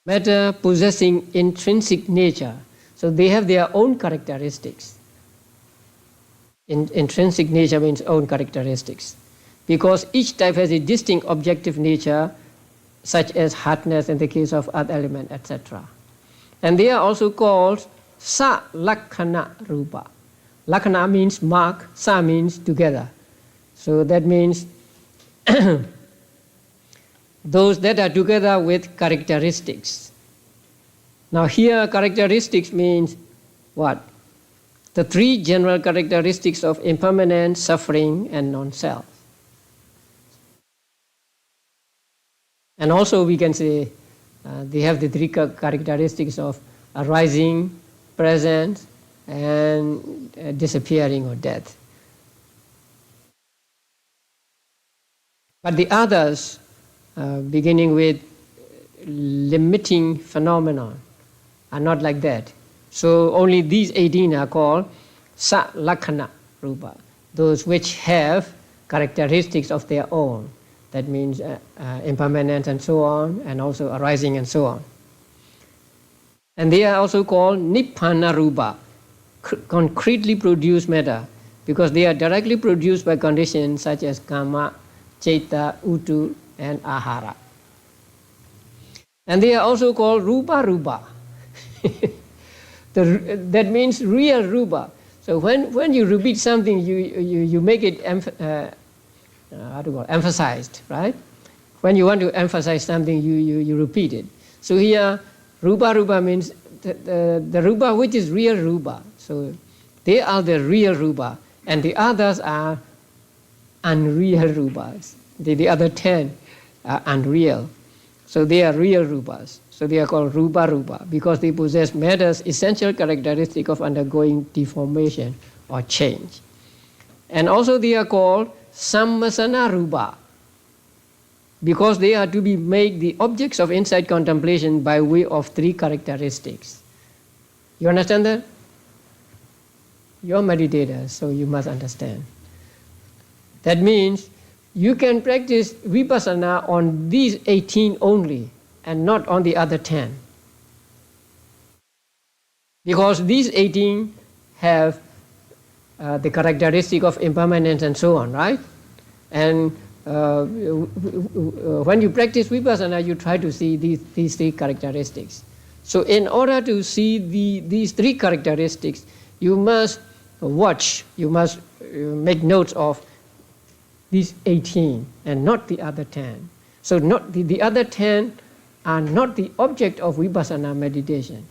Matter possessing intrinsic nature. So they have their own characteristics. Intrinsic nature means own characteristics. Because each type has a distinct objective nature, such as hardness in the case of earth element, etc. And they are also called Sa Lakhana Rupa. Lakhana means mark, Sa means together. So that means those that are together with characteristics. Now here characteristics means what? The three general characteristics of impermanence, suffering, and non-self. And also we can say they have the three characteristics of arising, presence, and disappearing or death. But the others, beginning with limiting phenomenon, are not like that. So only these 18 are called Sa Lakhana Rupa, those which have characteristics of their own. That means impermanence and so on, and also arising and so on. And they are also called Nibbana Rupa, concretely produced matter, because they are directly produced by conditions such as Kama, Chaita, Utu, and Ahara. And they are also called Rupa Rupa. That means real Rupa. So when you repeat something, you make it emphasized, right? When you want to emphasize something, you repeat it. So here, Rupa Rupa means the Rupa which is real Rupa. So they are the real Rupa, and the others are unreal Rupas. The other 10 are unreal. So they are real Rupas. So they are called Rupa Rupa because they possess matter's essential characteristic of undergoing deformation or change. And also they are called Sammasana Rupa because they are to be made the objects of insight contemplation by way of three characteristics. You understand that? You're meditators, so you must understand. That means you can practice vipassana on these 18 only and not on the other 10. Because these 18 have the characteristic of impermanence and so on, right? And when you practice vipassana, you try to see these three characteristics. So in order to see these three characteristics, you must watch, you must make notes of these 18 and not the other 10. So not the other 10 are not the object of vipassana meditation.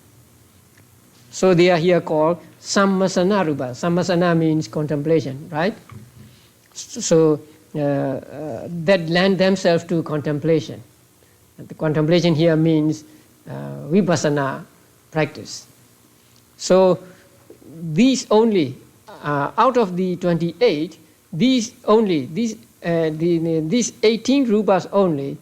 So they are here called Sammasana Rupa. Sammasana means contemplation, right? So that lend themselves to contemplation. And the contemplation here means vipassana practice. So these only, out of the 28, these 18 rupas only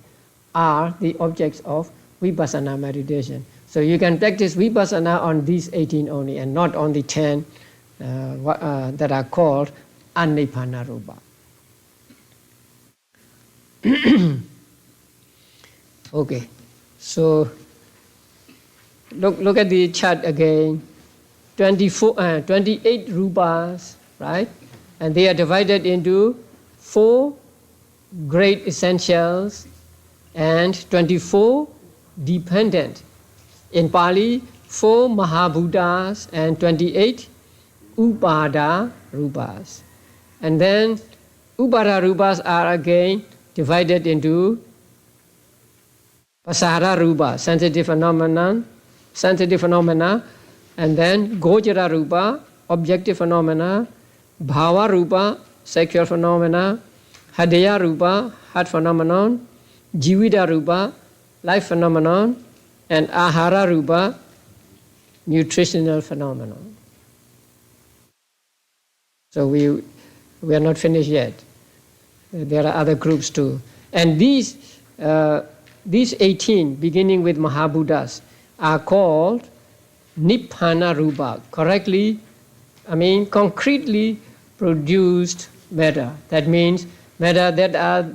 are the objects of vipassana meditation. So you can practice vipassana on these 18 only and not on the 10 that are called Anibbana Rupa. Okay, so look at the chart again. 28 rupas, right? And they are divided into 4 great essentials and 24 dependent. In Pali, 4 Mahabhutas and 28 Upada Rupas. And then Upada Rupas are again divided into Pasara Rupa, sensitive phenomena, and then Gojara Rupa, objective phenomena, Bhava Rupa, sexual phenomena, Hadaya Rupa, heart phenomenon, Jivida Rupa, life phenomenon, and Ahara Rupa, nutritional phenomenon. So we are not finished yet. There are other groups too. And these 18, beginning with Mahabhutas, are called Nibbana Rupa, concretely produced matter. That means matter that are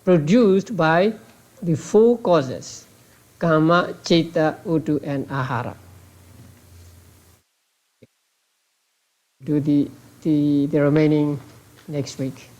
produced by the 4 causes, Kama, Chitta, Utu, and Ahara. Do the remaining next week.